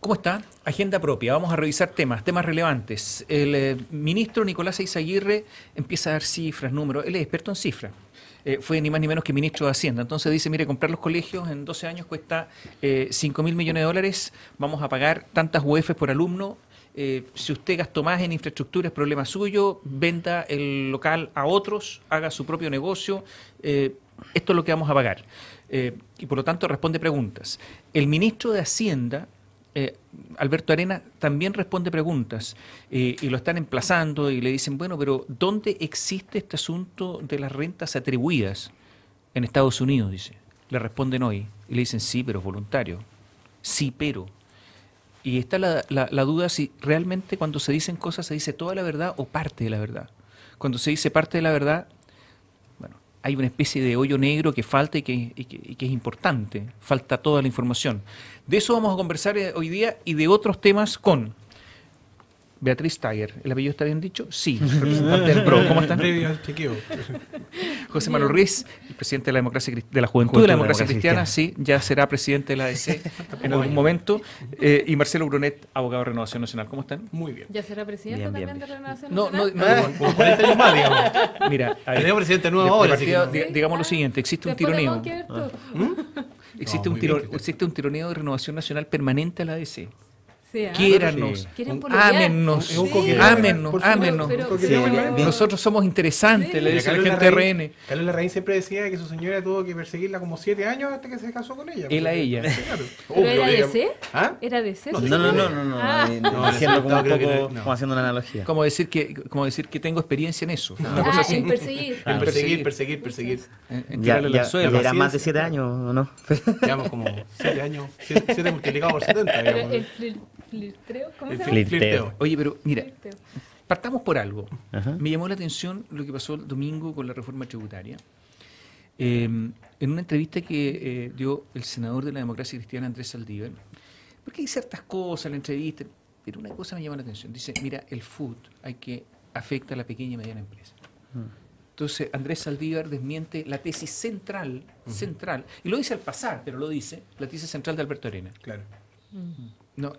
¿Cómo está? Agenda propia. Vamos a revisar temas relevantes. El ministro Nicolás Eizaguirre empieza a dar cifras, números. Él es experto en cifras. Fue ni más ni menos que ministro de Hacienda. Entonces dice, mire, comprar los colegios en 12 años cuesta 5.000 millones de dólares. Vamos a pagar tantas UEFs por alumno. Si usted gastó más en infraestructura es problema suyo. Venda el local a otros, haga su propio negocio. Esto es lo que vamos a pagar. Y por lo tanto responde preguntas. El ministro de Hacienda, Alberto Arenas, también responde preguntas y lo están emplazando y le dicen, bueno, pero ¿dónde existe este asunto de las rentas atribuidas? En Estados Unidos, dice. Le responden hoy y le dicen, sí, pero es voluntario. Sí, pero. Y está la duda si realmente cuando se dicen cosas se dice toda la verdad o parte de la verdad. Cuando se dice parte de la verdad, bueno, hay una especie de hoyo negro que falta y que es importante. Falta toda la información. De eso vamos a conversar hoy día y de otros temas con Beatriz Tiger. ¿El apellido está bien dicho? Sí, representante del PRO. ¿Cómo están? José Manuel Ruiz, el presidente de la democracia de la Juventud de la Democracia Cristiana, sí, ya será presidente de la ADC en algún momento. Y Marcelo Brunet, abogado de Renovación Nacional. ¿Cómo están? Muy bien. ¿Ya será presidente bien, también bien. de Renovación No, Nacional? Como 40 años más, digamos. Mira, Tenemos presidente nuevo ahora. así que no. digamos lo siguiente, existe un Después de tironeo. Monkever, tú. Existe un tironeo de Renovación Nacional permanente a la ADC. Sí, Quiéranos, sí. Quieren pololear. ámennos, Es un coqueteo. ámennos, Por favor, ámennos. pero- Sí, Nosotros somos interesantes, Sí. le dice la Carlos gente de Larraín- RN. Carlos Larraín siempre decía que su señora tuvo que perseguirla como 7 años hasta que se casó con ella. Él a ella. Sí, claro. ¿Pero era Obvio, DC? ¿Ah? ¿Era DC? No, sí? No. Ah. Haciendo como, creo un que poco, no. como haciendo una analogía. Como decir que tengo experiencia en eso. Una cosa Ah, así. en perseguir. En perseguir. perseguir. En Ya, tirarle al suelo. era así más es. de 7 años, ¿o no? Llevamos como 7 años. 7 multiplicado por 70, Pero digamos. el flirtreo, ¿cómo se llama? Flirteo. Oye, pero mira, Flirteo. partamos por algo. Ajá. Me llamó la atención lo que pasó el domingo con la reforma tributaria. En una entrevista que dio el senador de la Democracia Cristiana, Andrés Saldívar, porque hay ciertas cosas en la entrevista, pero una cosa me llama la atención. Dice, mira, el food afecta a la pequeña y mediana empresa. Entonces, Andrés Saldívar desmiente la tesis central, y lo dice al pasar, pero lo dice, la tesis central de Alberto Arenas. Claro. No,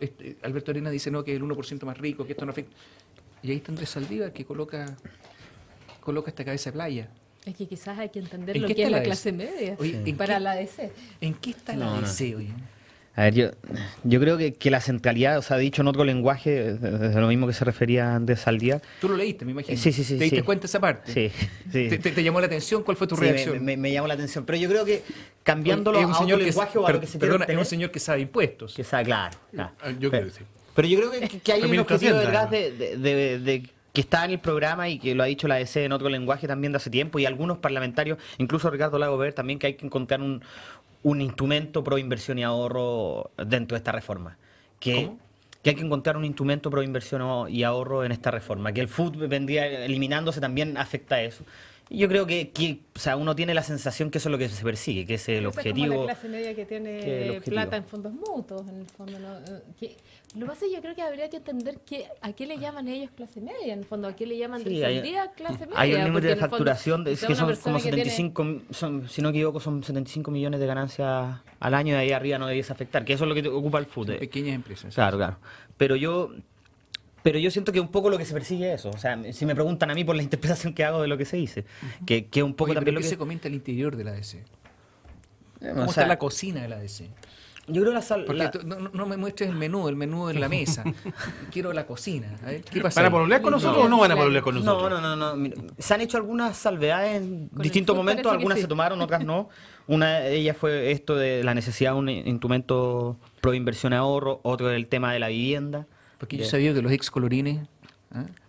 Alberto Arenas dice no, que es el 1% más rico, que esto no afecta. Y ahí está Andrés Saldívar que coloca esta cabeza de playa. Es que quizás hay que entender ¿En lo qué que es está la la clase media Oye, ¿en para qué- la DC. ¿En qué está la No, no. ADC hoy? A ver, yo creo que la centralidad, o sea, dicho en otro lenguaje, desde lo mismo que se refería Andrés Saldívar. Tú lo leíste, me imagino. Sí. ¿Te diste cuenta de esa parte? Sí. ¿Te llamó la atención? ¿Cuál fue tu Sí, reacción? me llamó la atención. Pero yo creo que cambiándolo Es a otro lenguaje o a lo que se quiere perdona, es un obtener, señor que sabe impuestos. que sea claro. Yo creo que sí. Pero yo creo que hay un Ministro de objetivo Hacienda, detrás de que está en el programa y que lo ha dicho la ADC en otro lenguaje también de hace tiempo y algunos parlamentarios, incluso Ricardo Lago Ver también, que hay que encontrar un instrumento pro inversión y ahorro dentro de esta reforma. ¿Cómo? Que hay que encontrar un instrumento pro inversión y ahorro en esta reforma. Que el fútbol vendría eliminándose también afecta a eso. Y yo creo que o sea, uno tiene la sensación que eso es lo que se persigue, que es el Esa es objetivo. como la clase media que que el tiene objetivo. plata en fondos mutuos, en el fondo. ¿No? Lo que pasa es que yo creo que habría que entender a qué le llaman ellos clase media, en el fondo, a qué le llaman Sí, al día clase media. Hay un límite porque de en el fondo, facturación, o es sea, que una son persona como que tiene- 75, si no me equivoco, son 75 millones de ganancias al año y ahí arriba no debiese afectar, que eso es lo que te ocupa el fútbol. Pequeñas empresas. Claro. Pero yo siento que un poco lo que se persigue es eso. O sea, si me preguntan a mí por la interpretación que hago de lo que se dice, que un poco Oye, también pero lo ¿qué que... se comenta al interior de la ADC? o ¿Cómo sea, está la cocina de la ADC? Yo creo Porque no me muestres el menú en la mesa. Quiero la cocina. A ver, ¿qué pasa? ¿Van a ahí? pololear con nosotros o no van a pololear con nosotros? No. Mira, se han hecho algunas salvedades en Con el distintos fútbol momentos, parece que algunas sí. se tomaron, otras no. Una de ellas fue esto de la necesidad de un instrumento pro inversión y ahorro, otro el tema de la vivienda. Porque yo sabía que los ex colorines,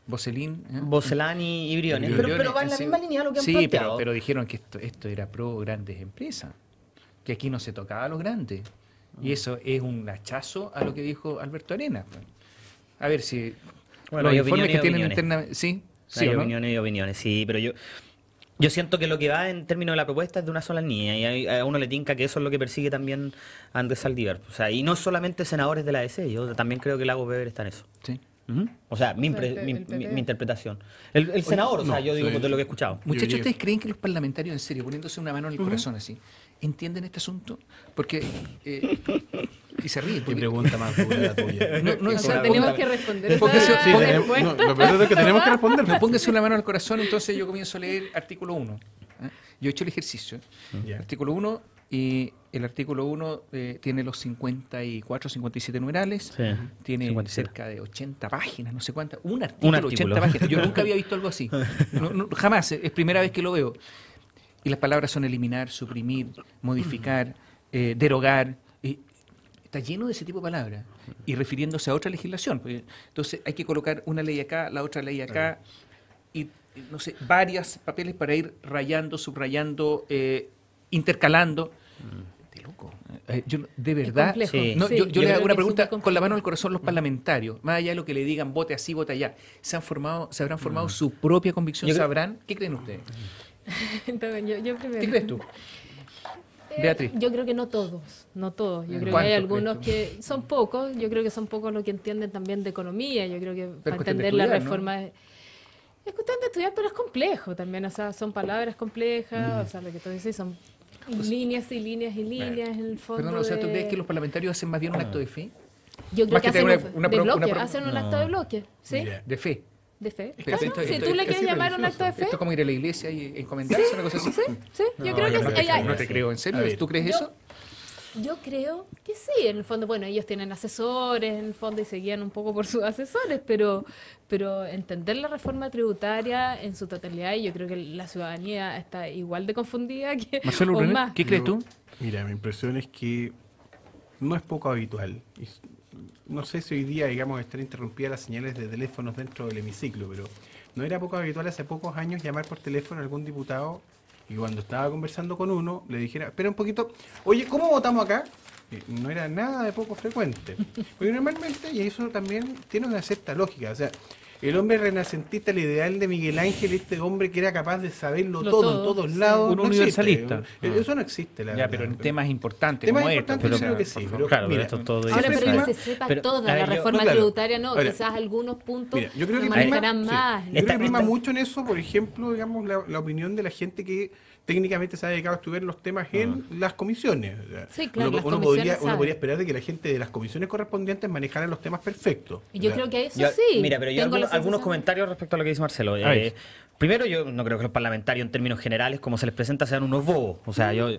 Bocelín, Bocelán y Briones. Briones, Pero va en la sí. misma línea de lo que han Sí, planteado. pero dijeron que esto era pro grandes empresas, que aquí no se tocaba a los grandes. Y eso es un hachazo a lo que dijo Alberto Arenas. A ver si Bueno, los hay informes opiniones que y tienen opiniones. internamente... ¿Sí? ¿Sí Hay o no? opiniones y opiniones, sí, pero yo siento que lo que va en términos de la propuesta es de una sola línea y a uno le tinca que eso es lo que persigue también Andrés Saldívar. O sea, y no solamente senadores de la ADC, yo también creo que Lago Weber está en eso. Sí. O sea, mi El PP. interpretación. El senador, o sea, no, yo digo sí. de lo que he escuchado. Muchachos, diría- ¿ustedes creen que los parlamentarios, en serio, poniéndose una mano en el corazón así, entienden este asunto? Porque Y se ríe. Qué Porque, pregunta más dura la tuya. no, O sea, una tenemos pregunta. que responder Porque esa Sí, respuesta. lo peor es que tenemos que responder. No, póngase una mano al corazón, entonces yo comienzo a leer artículo 1. Yo he hecho el ejercicio. Ya. Artículo 1, y el artículo 1 tiene los 54, 57 numerales. Sí, Tiene 57. cerca de 80 páginas, no sé cuántas. Un artículo, artículo. 80 páginas. Yo nunca había visto algo así. Jamás, es primera vez que lo veo. Y las palabras son eliminar, suprimir, modificar, derogar. Está lleno de ese tipo de palabras. Y refiriéndose a otra legislación. Porque, entonces hay que colocar una ley acá, la otra ley acá. Y no sé, varios papeles para ir rayando, subrayando, intercalando. De loco. Yo, de verdad, complejo. Sí. no, Sí, yo yo le creo hago una que es pregunta súper con la mano al corazón los parlamentarios, más allá de lo que le digan, vote así, vote allá. ¿Se habrán formado su propia convicción? Yo creo- ¿Sabrán? ¿Qué creen ustedes? Entonces, yo primero. ¿Qué crees tú? Beatriz. Yo creo que no todos. Yo creo que hay ¿Cuántos algunos crees que son pocos. Yo creo que son pocos los que entienden también de economía. Yo creo que para cuestión de entender la estudiar, ¿no? reforma es cuestión de estudiar, pero es complejo también. O sea, son palabras complejas. O sea, lo que tú dices son líneas y líneas y líneas en el fondo. Perdón, o sea, ¿tú de- crees que los parlamentarios hacen más bien un acto de fe? Yo creo más que que hacen tener una de pro- una bloque, pro- hacen un acto de bloque, ¿sí? Mira, De fe. De fe. Pero Claro, esto- si esto- tú le esto quieres es llamar un acto de fe, Esto es como ir a la iglesia y encomendarse, una cosa así. sí, yo No, creo yo que no te ella- No te creo, ¿en serio? A ver. ¿Tú crees Yo- eso? Yo creo que sí, en el fondo, bueno, ellos tienen asesores, en el fondo, y se guían un poco por sus asesores, pero entender la reforma tributaria en su totalidad, y yo creo que la ciudadanía está igual de confundida que Marcelo o Brunet, más. ¿qué crees tú? Mira, mi impresión es que no es poco habitual. No sé si hoy día, digamos, están interrumpidas las señales de teléfonos dentro del hemiciclo, pero no era poco habitual hace pocos años llamar por teléfono a algún diputado y cuando estaba conversando con uno le dijera, espera un poquito, oye, ¿cómo votamos acá? No era nada de poco frecuente. Porque normalmente, y eso también tiene una cierta lógica, o sea, el hombre renacentista, el ideal de Miguel Ángel, este hombre que era capaz de saberlo Lo todo, todo, en todos sí. lados. Un no existe. universalista. Eso no existe, la Ya, verdad. pero en temas importantes Temas como importantes estos. yo creo que sí, por pero favor. Claro, mira, pero esto es todo Ahora, siempre pero prima- que se sepa pero, toda a ver, la yo- reforma no, claro. tributaria, no, Ahora, quizás algunos puntos Mira, yo creo que manejarán prima, más. sí, yo creo que Esta- prima esta- mucho en eso, por ejemplo, digamos, la opinión de la gente que técnicamente se ha dedicado a estudiar los temas en las comisiones. O sea, Sí, claro, las uno comisiones podría saben. esperar de que la gente de las comisiones correspondientes manejaran los temas perfectos. Y yo O sea, creo que eso Yo- sí. Mira, pero yo tengo la algunos sensación. comentarios respecto a lo que dice Marcelo. ver. Primero, yo no creo que los parlamentarios en términos generales, como se les presenta, sean unos bobos. O sea, yo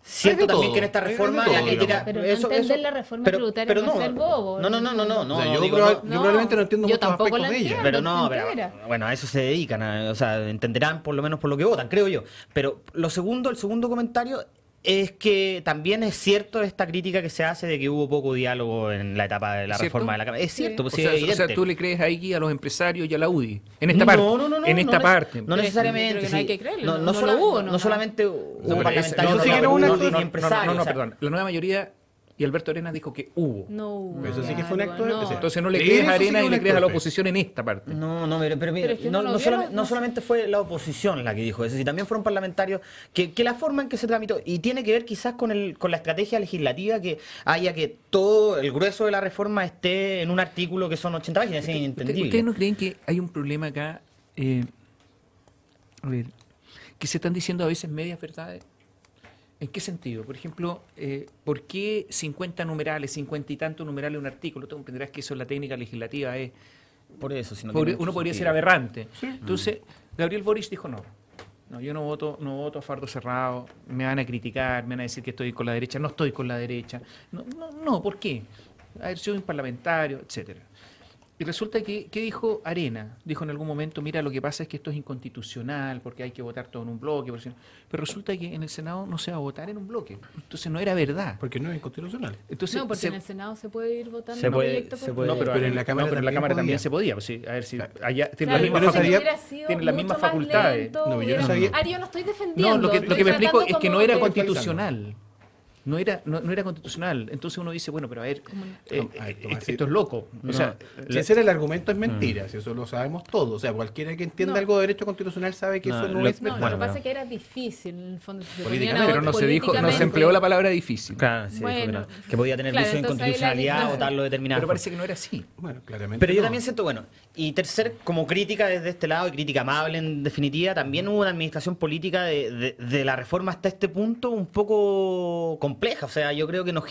siento Hay de también todo, que en esta hay de reforma todo, la crítica... digamos. Pero no entender la reforma tributaria no es ser bobo. No, o sea, yo, digo, proba- no. yo probablemente no entiendo yo muchos tampoco aspectos la de ella. entiendo. Pero no, pero entera. bueno, a eso se dedican, o sea, entenderán por lo menos por lo que votan, creo yo. Pero el segundo comentario es que también es cierto esta crítica que se hace de que hubo poco diálogo en la etapa de la ¿Cierto? reforma de la Cámara. Es Sí. cierto, pues O sí, sea, es o sea, evidente. tú le crees ahí a los empresarios y a la UDI. En esta parte. En esta parte. No Pero necesariamente. yo creo que no hay sí. que creerle, No, no no, lo sola- hubo, no ¿no? solamente hubo pero ese- parlamentarios, eso sí que era un acto de- ni empresarios. No, o sea, perdón. La nueva mayoría y Alberto Arenas dijo que hubo. No hubo. Eso sí que fue un acto de- no. Entonces no le Creer crees a eso sí Arenas que y es le un crees a la acto de fe. oposición en esta parte. No, pero mira, Pero es que no, no lo no vieron, solamente, no no sé. solamente fue la oposición la que dijo eso, sino también fueron parlamentarios que la forma en que se tramitó, y tiene que ver quizás con la estrategia legislativa que haya que todo el grueso de la reforma esté en un artículo que son 80 páginas, es inentendible. ¿Ustedes no creen que hay un problema acá? A ver, que se están diciendo a veces medias verdades. ¿En qué sentido? Por ejemplo, ¿por qué 50 numerales, 50 y tantos numerales un artículo? Tú comprenderás que eso en la técnica legislativa es... Por eso, si no Uno tiene mucho podría ser sentido. aberrante. Entonces, Gabriel Boric dijo no. No, yo no voto a fardo cerrado, me van a criticar, me van a decir que estoy con la derecha, no estoy con la derecha. No, ¿por qué? A ver, soy un parlamentario, etcétera. Y resulta que, ¿qué dijo Arena? Dijo en algún momento, mira, lo que pasa es que esto es inconstitucional, porque hay que votar todo en un bloque. Pero resulta que en el Senado no se va a votar en un bloque. Entonces no era verdad. Porque no es inconstitucional. Entonces, No, porque en el Senado se puede ir votando Se puede- proyecto se por puede- no, pero, Pero en la Cámara pero en la también Cámara podía. también se podía. Pues, sí, a ver si allá tiene Claro, las yo mismas no parece que sabía- hubiera sido tiene las mucho mismas más facultades. lento, No, yo no hubiera- sabía- Ari, yo no estoy defendiendo. No, lo que estoy me explico tratando es que como no era de- constitucional. No era constitucional. Entonces uno dice, bueno, pero a ver, Tomás, esto es loco. O sea, Si ese era el argumento, es mentira, si eso lo sabemos todos. O sea, cualquiera que entienda No. algo de derecho constitucional sabe que No, eso no lo- es No, verdad. lo que Bueno. pasa es que era difícil, en el fondo. Si se Políticamente. ponían a pero no se dijo, no se políticamente- empleó la palabra difícil. Claro, sí, dijo que Bueno, no, que podía tener claro, vicio de entonces ahí la inconstitucionalidad o diferencia. darlo determinado. Pero parece que no era así. Bueno, claramente. Pero yo no. también siento, bueno, y tercer, como crítica desde este lado, y crítica amable en definitiva, también hubo una administración política de la reforma hasta este punto un poco compleja. O sea, yo creo que nos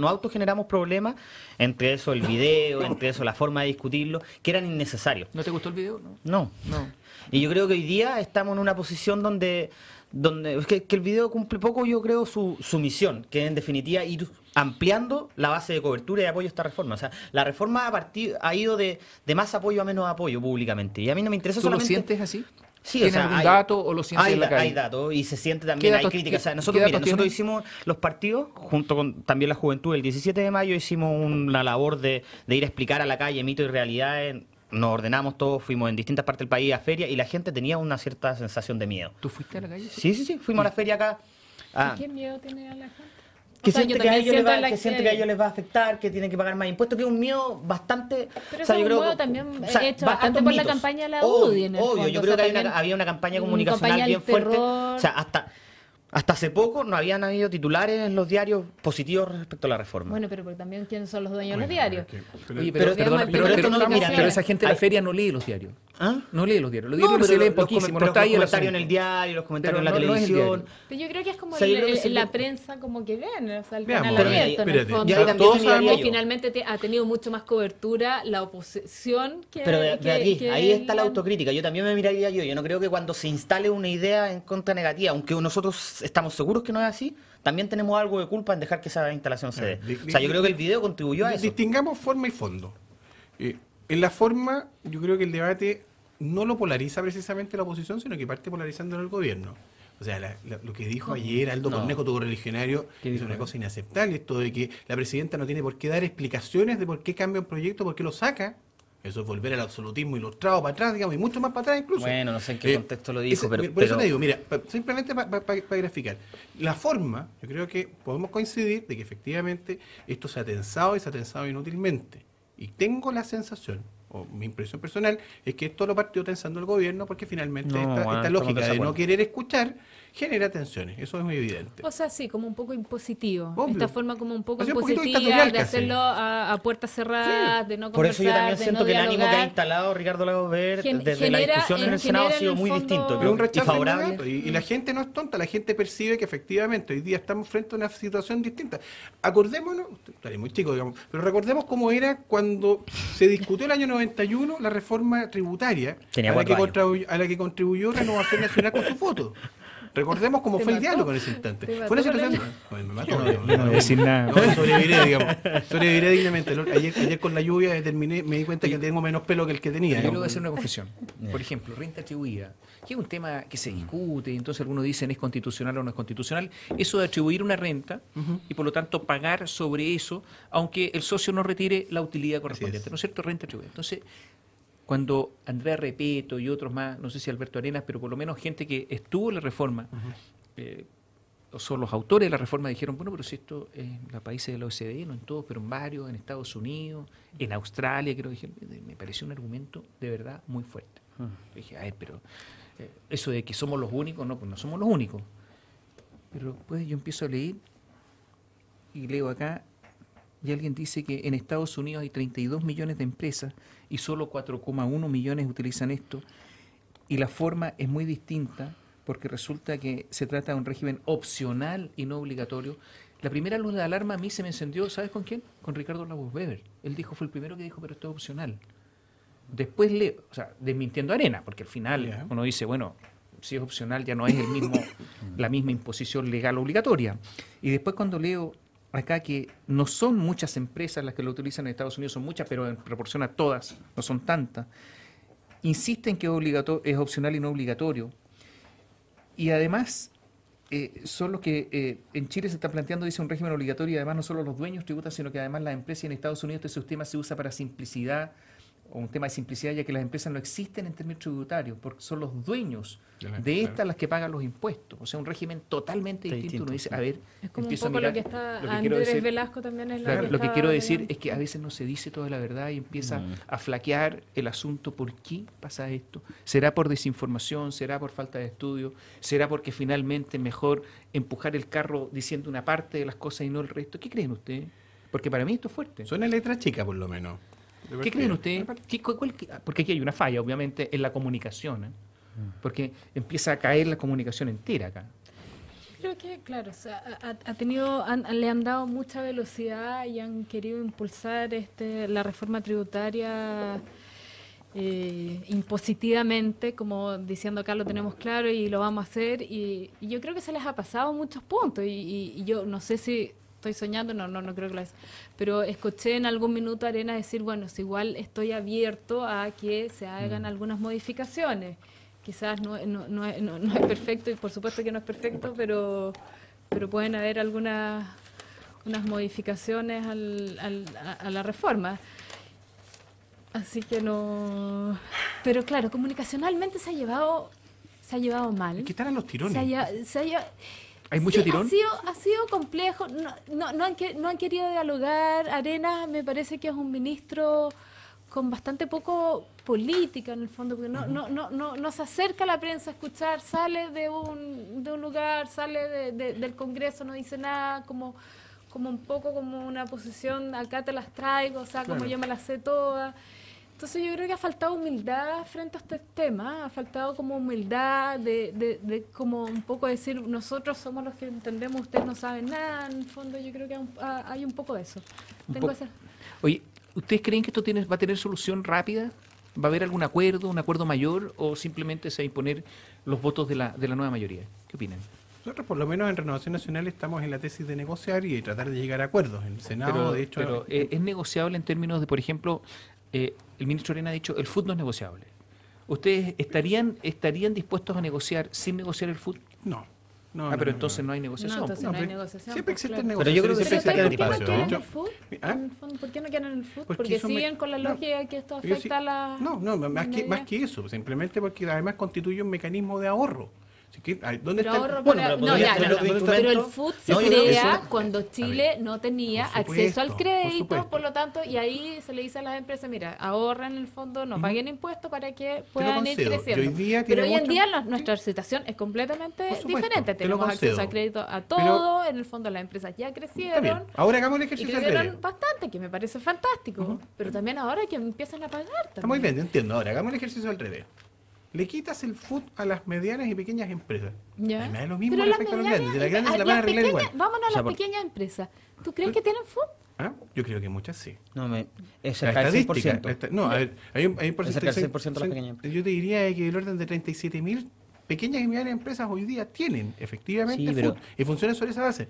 autogeneramos problemas, entre eso el video, entre eso la forma de discutirlo, que eran innecesarios. ¿No te gustó el video? No. No. No. Y yo creo que hoy día estamos en una posición donde es que el video cumple poco, yo creo, su misión, que en definitiva ir ampliando la base de cobertura y de apoyo a esta reforma. O sea, la reforma ha ido de más apoyo a menos apoyo públicamente. Y a mí no me interesa ¿Tú solamente... lo sientes así? Sí, ¿Tienes algún dato o lo sientes en la calle? Hay datos y se siente también, hay datos- críticas. O sea, qué nosotros, datos mire, nosotros tienen? hicimos los partidos, junto con también la juventud, el 17 de mayo hicimos una labor de ir a explicar a la calle mito y realidad. Nos ordenamos todos, fuimos en distintas partes del país a ferias y la gente tenía una cierta sensación de miedo. ¿Tú fuiste a la calle? Sí, fuimos a la feria acá. ¿Qué miedo tiene a la gente? Que O sea, siente yo que a también ellos les siento va, en la que siente que a ellos les va a afectar, que tienen que pagar más impuestos, que es un miedo bastante... Pero o sea, ese yo es un creo modo que- también o sea, hecho va bastante hartos por la mitos. campaña de la UDI, en el Obvio, fondo. yo O creo sea, que también había una campaña una comunicacional campaña bien del fuerte. terror. O sea, hasta hace poco no habían habido titulares en los diarios positivos respecto a la reforma. Bueno, pero también ¿quiénes son los dueños de los Bueno, diarios? Oye, pero- perdona, pero esto no lo mira, pero esa gente de la hay- feria no lee los diarios. ¿Ah? No lee los diarios. Los No, diarios pero se leen los poquísimo. pero No está ahí el los comentarios en asunto. el diario, los comentarios Pero en la no es el televisión. diario. Pero yo creo que es como O sea, yo creo que la prensa como que ven, o sea, el Veamos, canal pero abierto en el espérate, fondo. yo ahí también todos me miraría Que yo. finalmente ha tenido mucho más cobertura la oposición que... Pero Beatriz, que ahí está la la- autocrítica. Yo también me miraría yo. Yo no creo que cuando se instale una idea en contra negativa, aunque nosotros estamos seguros que no es así, también tenemos algo de culpa en dejar que esa instalación se dé. O sea, yo creo que el video contribuyó a eso. Distingamos forma y fondo. En la forma, yo creo que el debate no lo polariza precisamente la oposición, sino que parte polarizando el gobierno. O sea, lo que dijo ayer Aldo No. Cornejo, tu religionario, ¿Qué es dijo? una cosa inaceptable. Esto de que la presidenta no tiene por qué dar explicaciones de por qué cambia un proyecto, por qué lo saca. Eso es volver al absolutismo ilustrado para atrás, digamos, y mucho más para atrás incluso. Bueno, no sé en qué contexto lo dijo, pero... Por eso te digo, mira, simplemente para graficar. La forma, yo creo que podemos coincidir de que efectivamente esto se ha tensado inútilmente. Y tengo la sensación, o mi impresión personal, es que esto lo partió tensando el gobierno porque finalmente No, esta estamos lógica de desacuerdo. no querer escuchar genera tensiones. Eso es muy evidente. O sea, sí, como un poco impositivo. Obvio. Esta forma como un poco O sea, un poquito impositiva dictatorial de casi. hacerlo a puertas cerradas, de no Por eso conversar, yo también de siento no que el ánimo que ha dialogar. instalado Ricardo Lagos Ver Gen- desde la genera- discusión en el Senado ha genera sido en el muy fondo- distinto Pero un y rechazo favorable. inmediato. Y la gente no es tonta, la gente percibe que efectivamente hoy día estamos frente a una situación distinta. Acordémonos, estaré muy chico, digamos, pero recordemos cómo era cuando se discutió el año 91 la reforma tributaria Tenía a la, 4 a la que contribuyó Renovación Nacional con su voto. Recordemos cómo Te fue el mató. diálogo en ese instante. Te mató Fue una con situación... Ay, me mató, Yo no voy a decir nada. No, sobreviviré, digamos. Sobreviviré dignamente. Ayer con la lluvia me di cuenta que tengo menos pelo que el que tenía. Yo le voy a digamos. hacer una confesión. Por ejemplo, renta atribuida, que es un tema que se discute, y entonces algunos dicen es constitucional o no es constitucional. Eso de atribuir una renta y por lo tanto pagar sobre eso, aunque el socio no retire la utilidad correspondiente, es. ¿no es cierto? Renta atribuida. Entonces, cuando Andrea Repeto y otros más, no sé si Alberto Arenas, pero por lo menos gente que estuvo en la reforma, o son los autores de la reforma, dijeron, bueno, pero si esto en los países de la OCDE, no en todos, pero en varios, en Estados Unidos, en Australia, creo que me pareció un argumento de verdad muy fuerte. Yo dije, a ver, pero eso de que somos los únicos, no, pues no somos los únicos. Pero después yo empiezo a leer y leo acá, y alguien dice que en Estados Unidos hay 32 millones de empresas y solo 4,1 millones utilizan esto, y la forma es muy distinta porque resulta que se trata de un régimen opcional y no obligatorio. La primera luz de alarma a mí se me encendió, ¿sabes con quién? Con Ricardo Lagos Weber. Él dijo, fue el primero que dijo, pero esto es opcional. Después o sea, desmintiendo a Arena, porque al final Ya. uno dice, bueno, si es opcional ya no es la misma imposición legal obligatoria. Y después cuando leo acá que no son muchas empresas las que lo utilizan en Estados Unidos, son muchas, pero en proporción a todas, no son tantas, insisten que es opcional y no obligatorio. Y además, son los que en Chile se está planteando, dice, un régimen obligatorio, y además no solo los dueños tributan, sino que además las empresas, y en Estados Unidos este sistema se usa para simplicidad, o un tema de simplicidad, ya que las empresas no existen en términos tributarios, porque son los dueños de estas las que pagan los impuestos. O sea, un régimen totalmente distinto. Uno dice, a ver, Es como un empiezo a poco mirar lo que está lo que quiero Andrés decir. Velasco también es Claro, lo que lo que está quiero decir hablando. es que a veces no se dice toda la verdad y empieza a flaquear el asunto. ¿Por qué pasa esto? ¿Será por desinformación? ¿Será por falta de estudio? ¿Será porque finalmente es mejor empujar el carro diciendo una parte de las cosas y no el resto? ¿Qué creen ustedes? Porque para mí esto es fuerte. Suena letra chica, por lo menos. ¿Qué creen ustedes? Porque aquí hay una falla, obviamente, en la comunicación. Porque empieza a caer la comunicación entera acá. Creo que, claro, o sea, le han dado mucha velocidad y han querido impulsar la reforma tributaria impositivamente, como diciendo acá lo tenemos claro y lo vamos a hacer. Y yo creo que se les ha pasado muchos puntos. Y yo no sé si estoy soñando, no creo que lo es. Pero escuché en algún minuto a Arena decir, bueno, si igual estoy abierto a que se hagan algunas modificaciones. Quizás no es perfecto, y por supuesto que no es perfecto, pero pueden haber unas modificaciones a la reforma. Así que no... Pero claro, comunicacionalmente se ha llevado mal. Es que están a los tirones. ¿Hay mucho tirón? Ha sido complejo. No han querido dialogar. Arenas me parece que es un ministro con bastante poco política en el fondo, porque no se acerca a la prensa a escuchar, sale de un lugar, sale del Congreso, no dice nada, como un poco como una posición, acá te las traigo, o sea, Claro. como yo me las sé todas. Entonces yo creo que ha faltado humildad frente a este tema, ha faltado como humildad de como un poco decir, nosotros somos los que entendemos, ustedes no saben nada, en el fondo yo creo que hay un poco de eso. Oye, ¿ustedes creen que esto va a tener solución rápida? ¿Va a haber algún un acuerdo mayor, o simplemente se va a imponer los votos de la nueva mayoría? ¿Qué opinan? Nosotros, por lo menos en Renovación Nacional, estamos en la tesis de negociar y de tratar de llegar a acuerdos. En el Senado, de hecho... Pero ¿es negociable en términos de, por ejemplo, el ministro Arena ha dicho, el FUT no es negociable? ¿Ustedes estarían dispuestos a negociar sin negociar el FUT? No. Pero entonces no hay negociación. entonces No, no hay pero negociación. siempre pues, existen claro. Pero yo creo que negociaciones, siempre siempre existe existe el ¿Por qué no espacio. quieren el FUT? ¿Ah? En el fondo, ¿por qué no quieren el FUT? Porque Porque eso siguen con la no. lógica de que esto Yo sí- afecta a la... No, más que eso, simplemente porque además constituye un mecanismo de ahorro. Así que, ¿dónde Pero está? ahorro Bueno, para- pero no, podría ya, tener no, otro no, instrumento. pero el FUT se No, yo creo que crea eso- cuando Chile no tenía por acceso al supuesto, por crédito, supuesto. por lo tanto, y ahí se le dice a las empresas, mira, ahorren en el fondo, no paguen impuestos para que puedan ir concedo. creciendo. Y hoy día Pero tiene hoy en mucho- día nuestra situación es completamente Por supuesto, diferente. te lo Tenemos acceso concedo. a crédito a Pero- todo, en el fondo las empresas ya Está bien. crecieron. Ahora hagamos el Y ejercicio al crecieron revés. bastante, que me parece fantástico. Pero también ahora que empiezan a pagar también. Está muy bien, yo entiendo. Ahora, hagamos el ejercicio al revés. Le quitas el FUT a las medianas y pequeñas empresas. ¿Ya? A mí me da lo mismo Pero las respecto a los grandes. De las medianas- grandes se la van a arreglar pequeñas- igual. Vámonos a O sea, las por- pequeñas empresas. ¿Tú crees que tienen FUT? ¿Ah? Yo creo que muchas sí. No, es La cerca del estadística. 6%. No, a ver, hay un porcentaje. cerca del 6% de las pequeñas empresas. Yo te diría que el orden de 37.000 pequeñas y medianas empresas hoy día tienen efectivamente Sí, pero- FUT y funcionan sobre esa base.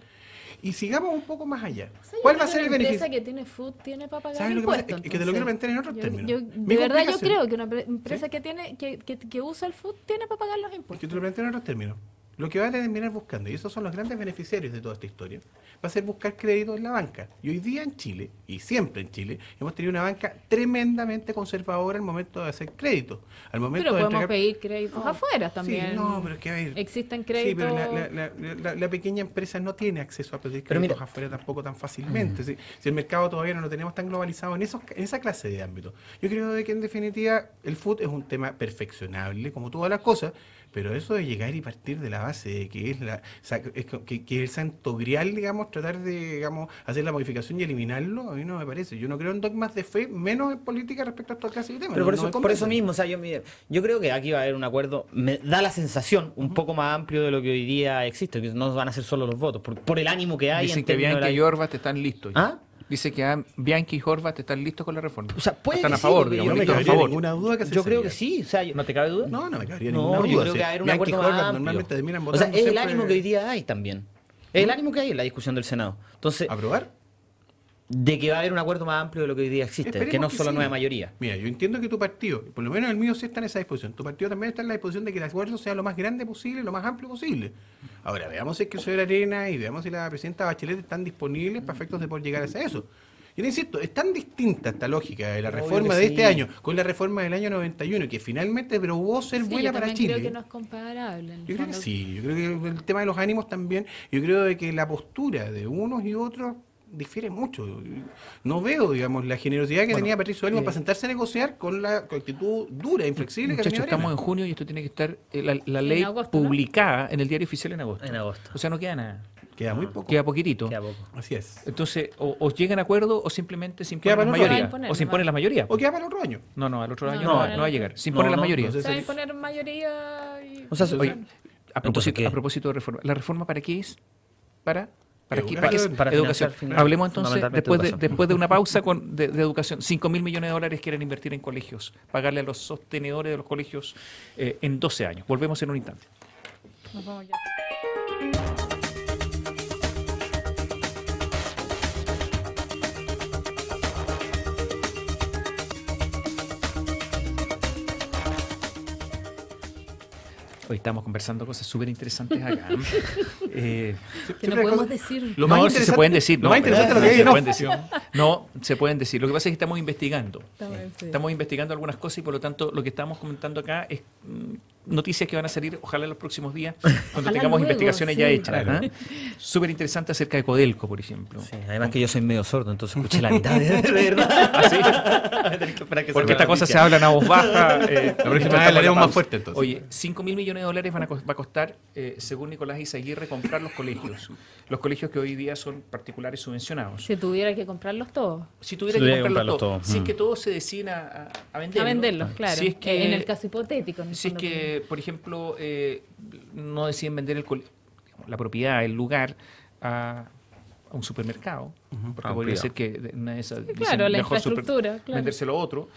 Y sigamos un poco más allá. O sea, yo ¿Cuál creo va a ser que el una beneficio? empresa que tiene food tiene para pagar ¿Sabes lo que pasa? impuestos. Es que te lo quiero entonces. plantear en otros términos. De verdad yo complicación- creo que una empresa que tiene que usa el food tiene para pagar los Es que impuestos. te lo planteo en otros términos. Lo que va a terminar buscando, y esos son los grandes beneficiarios de toda esta historia, va a ser buscar crédito en la banca. Y hoy día en Chile, y siempre en Chile, hemos tenido una banca tremendamente conservadora al momento de hacer crédito. Al momento Pero de podemos entregar- pedir créditos No, afuera también. Sí, no, pero es que a ver, Existen sí, créditos. pero la pequeña empresa no tiene acceso a pedir Pero créditos mira- afuera tampoco tan fácilmente. Si el mercado todavía no lo tenemos tan globalizado en esa clase de ámbito. Yo creo de que en definitiva el food es un tema perfeccionable, como todas las cosas, pero eso de llegar y partir de la base de que es que es el santo grial, digamos, tratar de, digamos, hacer la modificación y eliminarlo, a mí no me parece. Yo no creo en dogmas de fe, menos en política respecto a esta clase de temas. Pero No- por no eso, me por eso convencen. mismo, o sea, yo creo que aquí va a haber un acuerdo, me da la sensación un poco más amplio de lo que hoy día existe, que no van a ser solo los votos, por el ánimo que hay. Dicen en que términos de Bianchi y la- Horvath están listos. ya. ¿Ah? Dice que Bianchi y Horvath están listos con la reforma. O sea, puede están que a sí, favor, porque digamos, No me listos a cabría favor. ninguna duda que se Yo creo que sabía. sí, o sea, ¿No te cabe duda? No, no me cabría No, ninguna duda. yo creo Sí, que va a haber un Bianchi y acuerdo más Horvath amplio. normalmente terminan O sea, votando es el siempre- ánimo que hoy día hay también. Es el ánimo que hay en la discusión del Senado. Entonces, ¿Aprobar? de que va a haber un acuerdo más amplio de lo que hoy día existe, Esperemos que no que solo sí. nueva mayoría. Mira, yo entiendo que tu partido, por lo menos el mío sí está en esa disposición. Tu partido también está en la disposición de que el acuerdo sea lo más grande posible, lo más amplio posible. Ahora, veamos si es que el señor Arena y veamos si la presidenta Bachelet están disponibles para efectos de poder llegar hacia eso. Yo le insisto, es tan distinta esta lógica de la Obvio reforma que de sí. este año con la reforma del año 91, que finalmente probó ser Sí, buena yo para también Chile. creo que no es comparable. en el Yo creo que fondo. sí, yo creo que el tema de los ánimos también, yo creo de que la postura de unos y otros difiere mucho. No veo, digamos, la generosidad que tenía Patricio Elmo para sentarse a negociar con la actitud dura, inflexible que Muchachos, tenía estamos Arena. en junio y esto tiene que estar la ley agosto, ¿no? publicada en el diario oficial en agosto. En agosto. O sea, no queda nada. Queda muy poco. Queda poquitito. Queda poco. Así es. Entonces, o llegan a acuerdo o simplemente se Queda impone la para otro mayoría. año. Imponer O se impone nomás. la mayoría. O queda para el otro año. No, al otro año No, no, no, no va a llegar. Se no, impone la no, mayoría. entonces- Se va a imponer mayoría y... O sea, Oye, propósito, ¿qué? a propósito de reforma. ¿La reforma para qué es? ¿Para qué? Educación. Para Educación. financiar Hablemos entonces, fundamentalmente educación. después de una pausa de educación. 5.000 millones de dólares quieren invertir en colegios, pagarle a los sostenedores de los colegios en 12 años. Volvemos en un instante. Nos vamos ya. Hoy estamos conversando cosas súper interesantes acá. Que Siempre no hay podemos cosas- decir. Lo más No, sí interesante- se pueden decir. lo No, más interesante es lo que no, hay se en pueden off. decir. No, se pueden decir. Lo que pasa es que estamos investigando. Sí. Estamos investigando algunas cosas y por lo tanto lo que estamos comentando acá es noticias que van a salir ojalá en los próximos días cuando Ojalá tengamos luego, investigaciones sí. ya hechas. Claro. ¿Ah? Súper interesante acerca de Codelco, por ejemplo. Sí, además que yo soy medio sordo, entonces escuché la mitad de verdad. ¿Así? Tenés que esperar que Porque salga esta la cosa noticia. se habla a voz baja. La próxima vez estamos en la haremos pausa. más fuerte, entonces. Oye, 5.000 millones de dólares va a costar, según Nicolás Izaguirre, comprar los colegios. Los colegios que hoy día son particulares subvencionados. Si tuviera que comprarlos todos. Si tuviera Si que tuviera que comprarlos comprarlos todos, todos. si es que todos se deciden a venderlos. A venderlos, claro. Si es que, en el caso hipotético. en el si es fondo, que por ejemplo, no deciden vender la propiedad, el lugar, a un supermercado, porque Ah, podría cuidado. ser que una de esas dicen, claro, la mejor infraestructura, claro. vendérselo a otro.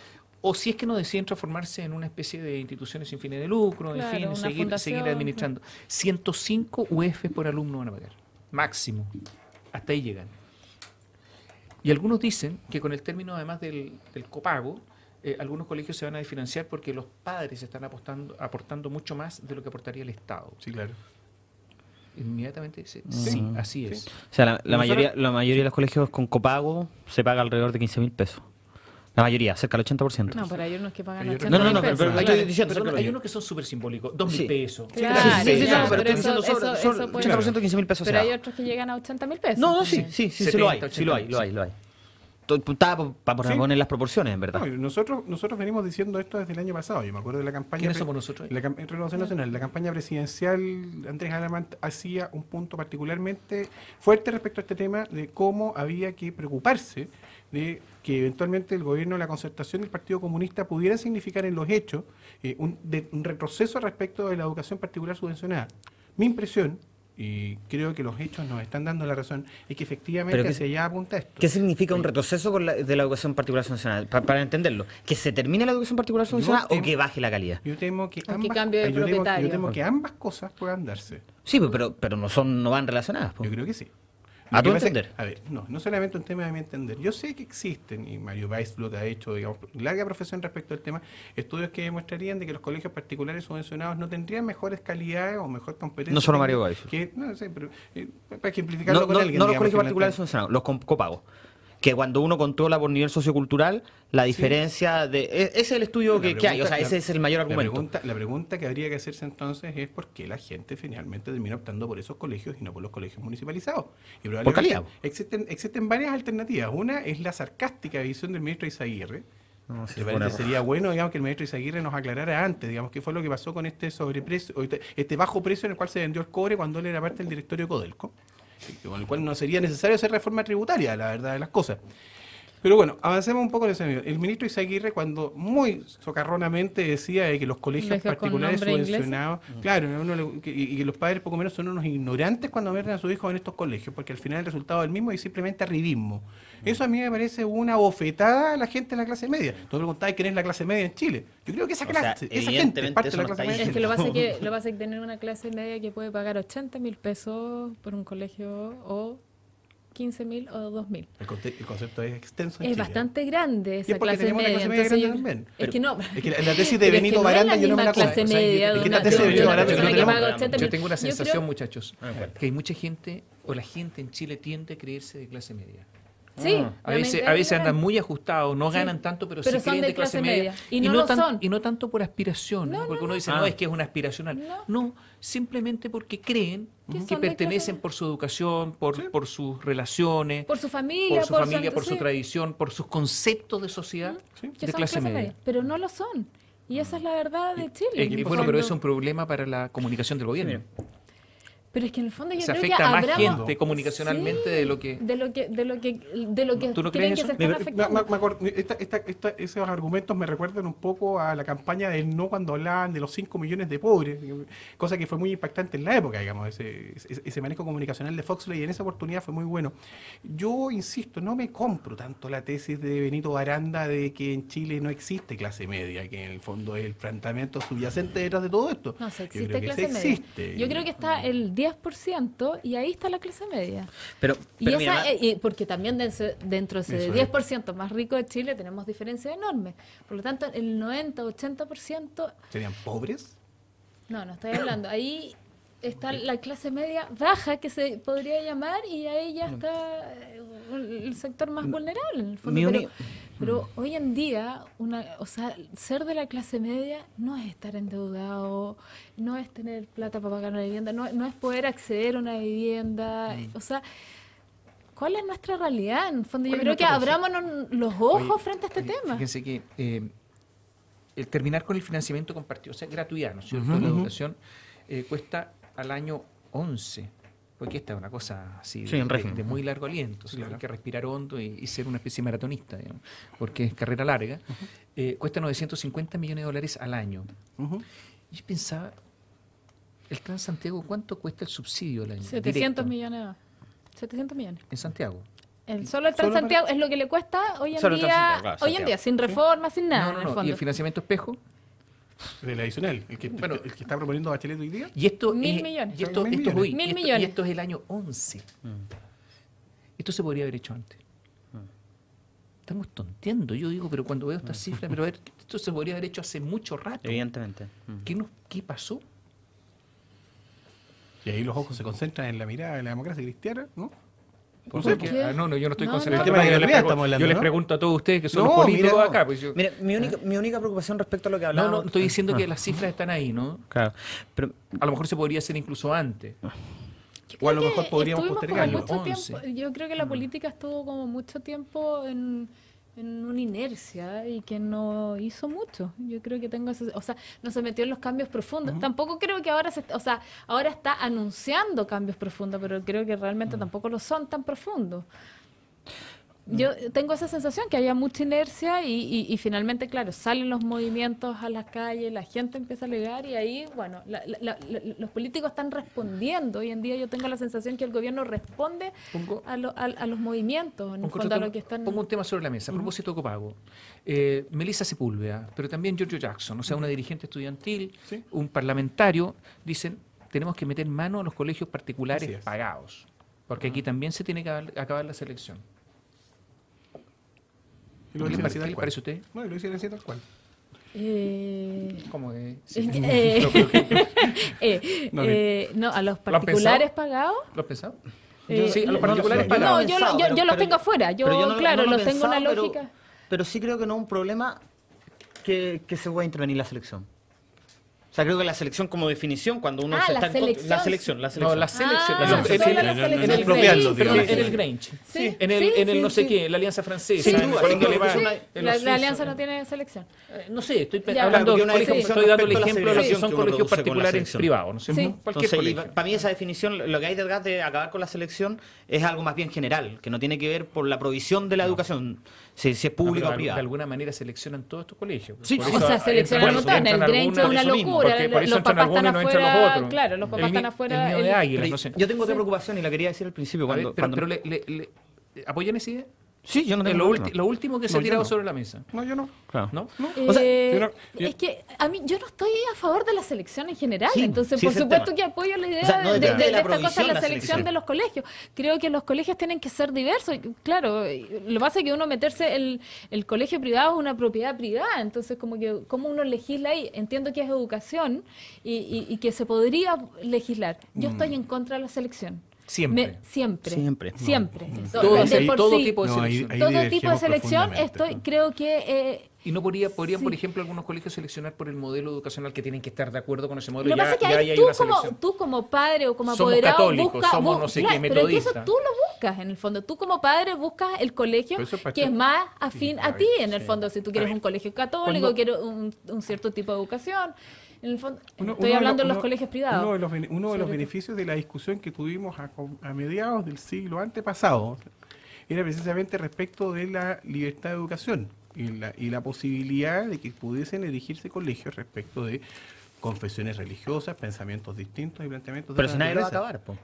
O si es que no deciden transformarse en una especie de instituciones sin fines de lucro, Claro, en una fin, seguir fundación, administrando. 105 UF por alumno van a pagar, máximo. Hasta ahí llegan. Y algunos dicen que con el término, además del copago, algunos colegios se van a desfinanciar porque los padres están aportando mucho más de lo que aportaría el Estado. Sí, claro. Inmediatamente dice, sí, así es. O sea, la Nosotros- mayoría de los colegios con copago se paga alrededor de 15.000 pesos. La mayoría, cerca del 80%. No, pero hay unos que pagan Pero yo 80 no, no, no, mil pero pesos. estoy diciendo, Pero cerca hay de- unos que son súper simbólicos, 2.000 Sí. pesos. Claro, Sí, sí, ya, no, pero pero estoy diciendo eso puede- 80% 15.000 pesos. Pero se hay da. otros que llegan a 80 mil pesos. No, no, sí, también. sí, sí, 70, sí lo hay, 80.000. lo hay. Estaba para Sí. poner las proporciones, en verdad. No, nosotros venimos diciendo esto desde el año pasado. Yo me acuerdo de la campaña. ¿Quiénes somos nosotros? En Renovación Nacional, la campaña presidencial, Andrés Alamant hacía un punto particularmente fuerte respecto a este tema de cómo había que preocuparse de que eventualmente el gobierno de la concertación del Partido Comunista pudiera significar en los hechos un retroceso respecto de la educación particular subvencionada. Mi impresión, y creo que los hechos nos están dando la razón, es que efectivamente Pero que- hacia allá apunta esto. ¿Qué significa un retroceso de la educación particular subvencionada? Para entenderlo, ¿que se termine la educación particular subvencionada o temo- que baje la calidad? Yo temo que O que ambas, cambie de yo temo- propietario. yo temo que ambas cosas puedan darse. Sí, pero no van relacionadas. po. Yo creo que sí. ¿A Lo que tu pasa es- entender? A ver, no solamente un tema de mi entender. Yo sé que existen, y Mario Weisblut ha hecho, digamos, larga profesión respecto al tema, estudios que demostrarían de que los colegios particulares subvencionados no tendrían mejores calidades o mejor competencia. No solo Mario técnica Weisblut. que- No sé, pero para ejemplificarlo No, con no, alguien. no los digamos, colegios que no particulares está- subvencionados, los con copago. Que cuando uno controla por nivel sociocultural, la diferencia de... Ese es el estudio La que hay, o sea, pregunta- ese es el mayor argumento. La pregunta que habría que hacerse entonces es por qué la gente finalmente termina optando por esos colegios y no por los colegios municipalizados. Y probablemente calidad. Existen varias alternativas. Una es la sarcástica visión del ministro Izaguirre. No, sí, Me fue un parece error. que sería bueno, digamos, que el ministro Izaguirre nos aclarara antes, digamos, qué fue lo que pasó con este sobreprecio, o este bajo precio en el cual se vendió el cobre cuando él era parte del directorio de Codelco, con el cual no sería necesario hacer reforma tributaria, la verdad de las cosas. Pero bueno, avancemos un poco en ese medio. El ministro Izaguirre, cuando muy socarronamente decía de que los colegios Colegios con particulares nombre inglés. subvencionados, claro, y que los padres poco menos son unos ignorantes cuando meten a sus hijos en estos colegios, porque al final el resultado del mismo es simplemente arribismo. Eso a mí me parece una bofetada a la gente de la clase media. Tú me preguntabas quién es la clase media en Chile. Yo creo que esa O sea, clase, esa gente es evidentemente parte de eso la no clase está media. Es en que lo Chile. que pasa es que tener una clase media que puede pagar 80 mil pesos por un colegio o 15 mil o 2 mil. El concepto es extenso en Es Chile. bastante grande Y esa es porque clase tenemos una media. clase media Entonces grande yo, también. es que no. Es que la tesis de Pero es Benito que no es Baranda la yo no me misma la como. clase O sea, media es de que una la tesis de persona Benito Baranda que yo no paga tenemos. 80 Yo mil. tengo una Yo creo- sensación, muchachos, que hay mucha gente, o la gente en Chile tiende a creerse de clase media. Sí, A veces andan muy ajustados, no Sí. ganan tanto, pero, Pero sí son creen de de clase clase media. media. Y no lo son. Y no tanto por aspiración, No, porque no, uno no. dice, no, es que es una aspiracional. No, simplemente porque creen Que que son de pertenecen clase- por su educación, por sus relaciones, por su familia, por su familia, por su sí, tradición, por sus conceptos de sociedad que de son clase media. Pero no lo son. Y esa es la verdad de Chile. Y bueno, pero eso es un problema para la comunicación del gobierno. Pero es que en el fondo yo Se creo que afecta a más habrá gente comunicacionalmente Sí, de lo que... ¿Tú no creen crees que se eso? están afectando. Esos argumentos me recuerdan un poco a la campaña del no cuando hablaban de los 5 millones de pobres, cosa que fue muy impactante en la época, digamos, ese manejo comunicacional de Foxley y en esa oportunidad fue muy bueno. Yo insisto, no me compro tanto la tesis de Benito Baranda de que en Chile no existe clase media, que en el fondo es el planteamiento subyacente detrás de todo esto. No, se Yo existe creo que clase sí media. existe. Yo creo que está el 10% y ahí está la clase media. Pero Y mira, porque también dentro de ese Eso es. 10% más rico de Chile tenemos diferencias enormes. Por lo tanto, el 90-80%, ¿Serían pobres? no estoy hablando. Ahí está la clase media baja, que se podría llamar, y ahí ya está el sector más vulnerable, en el fondo. Mi uni- Pero hoy en día, ser de la clase media no es estar endeudado, no es tener plata para pagar una vivienda, no es poder acceder a una vivienda. O sea, ¿cuál es nuestra realidad? En el fondo, yo ¿Cuál es creo que nuestra abrámonos los ojos Oye, frente a este tema. Fíjense que el terminar con el financiamiento compartido, o sea, gratuidad, ¿no es cierto? La educación cuesta al año 11, porque esta es una cosa así Sí, en régimen. de muy largo aliento, o sea, hay que respirar hondo y ser una especie de maratonista, digamos, porque es carrera larga. Cuesta 950 millones de dólares al año. Y yo pensaba, el Transantiago, ¿cuánto cuesta el subsidio al año? 700 directo millones. 700 millones. en Santiago. Solo el Transantiago es lo que le cuesta hoy en Solo el día, Transantiago, claro, hoy en día, sin reforma, sin nada, en el ¿Y fondo. el financiamiento espejo? Del adicional, el que está proponiendo Bachelet hoy día. Y esto 1.000 es, millones. Y esto, 1.000 esto es hoy, millones. y 1.000 esto- millones. y esto es el año 11. Esto se podría haber hecho antes. Estamos tonteando. Yo digo, pero cuando veo estas cifras, pero a ver, esto se podría haber hecho hace mucho rato. evidentemente. ¿Qué pasó? Y ahí los ojos se concentran en la mirada de la democracia cristiana, ¿no? ¿Por sé, qué? qué? No, yo no estoy No, concentrado. no. El tema de Yo la les realidad pregu- estamos hablando, yo les ¿no? pregunto a todos ustedes que son No, los políticos mira, acá. Pues yo, Mira, mi única preocupación respecto a lo que no, hablaba. estoy diciendo que las cifras están ahí, ¿no? Claro. Pero A lo mejor se podría hacer incluso antes. O a lo Creo mejor que podríamos estuvimos como postergarlo. mucho 11. tiempo- yo creo que la política estuvo como mucho tiempo en una inercia y que no hizo mucho. Yo creo que no se metió en los cambios profundos. Tampoco creo que ahora ahora está anunciando cambios profundos, pero creo que realmente tampoco lo son tan profundos. Yo tengo esa sensación que había mucha inercia y finalmente, claro, salen los movimientos a las calles, la gente empieza a alegar y ahí, bueno, los políticos están respondiendo. Hoy en día yo tengo la sensación que el gobierno responde Pongo- a los movimientos, en el Pongo fondo a otro lo que están... Pongo un tema sobre la mesa, a propósito de copago. Melissa Sepúlveda, pero también Giorgio Jackson, o sea, una dirigente estudiantil, Sí. un parlamentario, dicen, tenemos que meter mano a los colegios Así particulares es. pagados, porque aquí también se tiene que acabar la selección. Y lo ¿Qué le dicen parece- así qué tal le cual. parece a usted? No, y lo dicen así tal cual. ¿Cómo que? Sí. No, a los han particulares pensado? pagados. ¿Lo has pensado? Eh, Sí, a los no, particulares no, pagados. No, yo, pensado, yo, pero- yo los pero- tengo afuera. Yo, pero yo no lo- claro, no lo he los tengo una pensado, pero- lógica. Pero sí creo que no es un problema que se pueda intervenir la selección. O sea, creo que la selección como definición, cuando uno Ah, se la está en contra- selección. la selección. No, la Ah, selección. solo la selección. En el Expropiarlo, Grange, pero digamos. en el Grange. Sí, en el no sé qué, la Alianza Francesa, Sin en el duda, colegio sin duda, alemán, sí. en La los suizos. alianza no tiene selección. No sé, estoy Ya. hablando Porque de una colegios, definición estoy dando el respecto a la ejemplo de lo que segregación son que uno colegios produce con la particulares selección. privados, ¿no es cierto? Sí. Cualquier Entonces, colegio. para mí esa definición, lo que hay detrás de acabar con la selección es algo más bien general, que no tiene que ver por la provisión de la educación, si es No, pública pero o privada. de alguna manera seleccionan todos estos colegios. Sí, Por sí. O eso sea, entran- seleccionan un por eso montón. El entran Grange es algunos- una por eso mismo, locura. por eso Los entran papás están algunos y no entran los afuera. otros. Claro, los papás El están ni- afuera. el nido de águilas, no sé. Yo tengo otra preocupación y la quería decir al principio. A ver, Cuando, pero ¿apoyan esa idea? sí, yo no tengo Lo, problema. lo último que se No, ha yo tirado no. sobre la mesa. No, yo no. Claro. ¿No? O sea, Es que a mí yo no estoy a favor de la selección en general, Sí, entonces sí, por ese es el supuesto tema. que apoyo la idea O sea, no de, depende de la esta cosa de provisión, la la selección selección. de los colegios. Creo que los colegios tienen que ser diversos. Claro, lo que pasa es que uno meterse el colegio privado es una propiedad privada, entonces como que cómo uno legisla ahí. Entiendo que es educación y que se podría legislar. Yo estoy en contra de la selección. Siempre. Siempre. Siempre. Siempre. Todo, De por todo sí, tipo de No, ahí- selección. ahí todo tipo de divergimos selección, profundamente. creo que ¿Y no podrían, Sí. por ejemplo, algunos colegios seleccionar por el modelo educacional que tienen que estar de acuerdo con ese modelo? lo que pasa es que ya ahí hay tú una como, selección. tú como padre o como Somos apoderado católicos, buscas... somos no sé qué, pero es que eso metodistas. tú lo buscas en el fondo. Tú como padre buscas el colegio Pero eso es que es parte- más afín Sí, a ti en el sí. fondo. Si tú quieres ver, un colegio católico, cuando- quieres un cierto tipo de educación. En el fondo, Uno- estoy uno hablando de los uno- colegios privados. Uno de los, uno de los Sobre beneficios de la discusión que tuvimos a mediados del siglo antepasado era precisamente respecto de la libertad de educación y la posibilidad de que pudiesen elegirse colegios respecto de confesiones religiosas, pensamientos distintos y planteamientos de Pero otra si nadie lo va a naturaleza. acabar,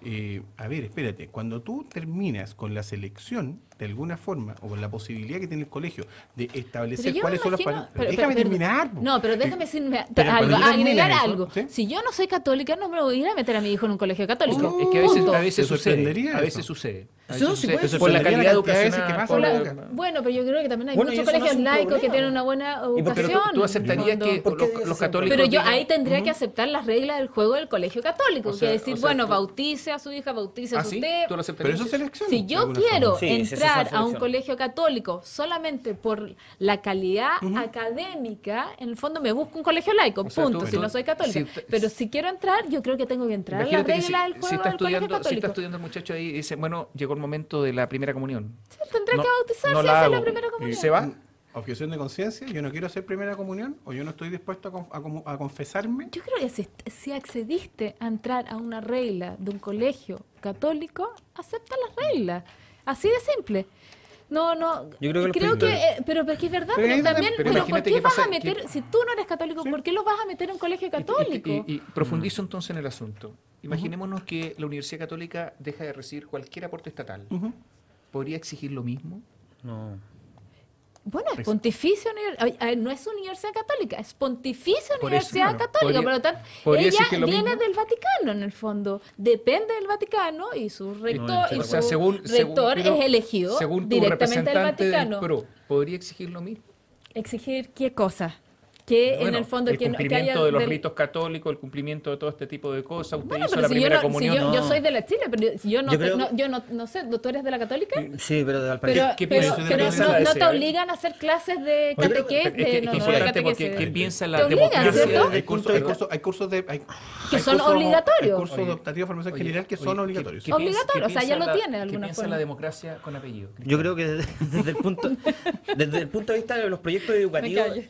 po. A ver, espérate, cuando tú terminas con la selección, de alguna forma, o con la posibilidad que tiene el colegio de Pero establecer yo cuáles me son los imagino- parámetros. pero- Déjame pero- terminar. po. No, pero déjame decirme pero algo, cuando terminan agregar eso, algo. ¿sí? Si yo no soy católica, no me voy a ir a meter a mi hijo en un colegio católico. Es que a veces, Punto. a veces ¿Te sucede. sorprendería A veces eso? sucede. A Sí, veces sí, sucede. puede Por la sorprendería calidad la cantidad de veces educacional. que pasa, por la- Boca. Bueno, pero yo creo que también hay Bueno, y muchos eso no es colegios un laicos que problema. tienen una buena ¿Y por qué educación. Pero tú aceptarías en el que fondo. ¿Por qué dices los eso? católicos Pero yo digan- ahí tendría que aceptar las reglas del juego del colegio católico. O sea, que decir, o sea, bueno, tú- bautice a su hija, bautice a ¿Ah, su sí? usted. ¿Tú lo Pero aceptarías? eso es selección. Si de yo alguna quiero forma. Sí, sí, eso entrar es a un selección. colegio católico solamente por la calidad académica, en el fondo me busco un colegio laico, O sea, punto, tú- si no soy católica. si- Pero si quiero entrar, yo creo que tengo que entrar a la Imagínate que regla del juego si está del colegio estudiando, si está católico. estudiando el muchacho ahí y dice, bueno, llegó el momento de la primera comunión. Tendrá No- que bautizarse no y la hacer la hago. primera ¿Y comunión. se va? Objeción de conciencia, yo no quiero hacer primera comunión o yo no estoy dispuesto a confesarme. Yo creo que si accediste a entrar a una regla de un colegio católico, acepta las reglas. Así de simple. No, Yo creo que los pero es que es verdad, Pero ahí pero es también, pero pero ¿por imagínate qué qué vas pasa, a meter, si tú no eres católico, ¿por qué lo vas a meter en un colegio católico? Y profundizo entonces en el asunto. Imaginémonos que la Universidad Católica deja de recibir cualquier aporte estatal. ¿Podría exigir lo mismo? No. Bueno, es pontificio, no es universidad católica, es pontificia Por eso, universidad bueno, católica, podría- por lo tanto, podría ella exigir lo viene mismo. del Vaticano en el fondo, depende del Vaticano y su rector, y O sea, su rector pero es elegido según tu directamente del representante del Vaticano. PRO, ¿podría exigir lo mismo? ¿Exigir qué cosa? Que en Bueno, el fondo el que haya cumplimiento de los del- ritos católicos, el cumplimiento de todo este tipo de cosas. Usted Bueno, hizo pero la si yo, primera no, si comunión. yo no. soy de la Chile, pero si yo no, Yo creo- no sé, ¿tú eres de la católica? Sí, pero de Valparaíso. Pero, ¿Qué pero, piensa- pero qué piensa no, la no te DCA? obligan a hacer clases de Oye, catequesis, pero es que es no, de importante porque catequesis. ¿qué piensa Te la obligan, democracia? ¿cierto? Hay cursos de Que son cursos- obligatorios. Hay cursos de optativa de formación Oye, general que oye, son ¿qué- obligatorios. qué Obligatorio, piensa- o sea, qué ya lo piensa la- tiene de alguna ¿Qué piensa forma? la democracia con apellido? Yo creo que desde el punto de vista de los proyectos educativos callo.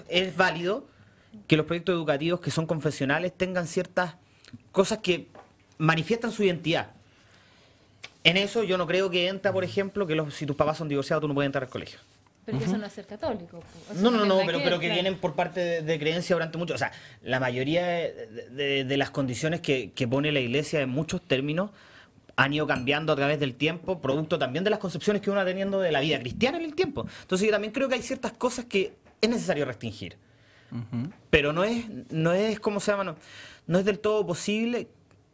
es válido que los proyectos educativos que son confesionales tengan ciertas cosas que manifiestan su identidad. En eso yo no creo que entra, por ejemplo, que si tus papás son divorciados tú no puedes entrar al colegio. Pero que eso no es ser católico. Eso No, tiene nada pero que ver. vienen por parte de creencia durante mucho. O sea, la mayoría de las condiciones que pone la iglesia en muchos términos han ido cambiando a través del tiempo, producto también de las concepciones que uno va teniendo de la vida cristiana en el tiempo. Entonces yo también creo que hay ciertas cosas que es necesario restringir. Pero no es ¿cómo se llama? No es del todo posible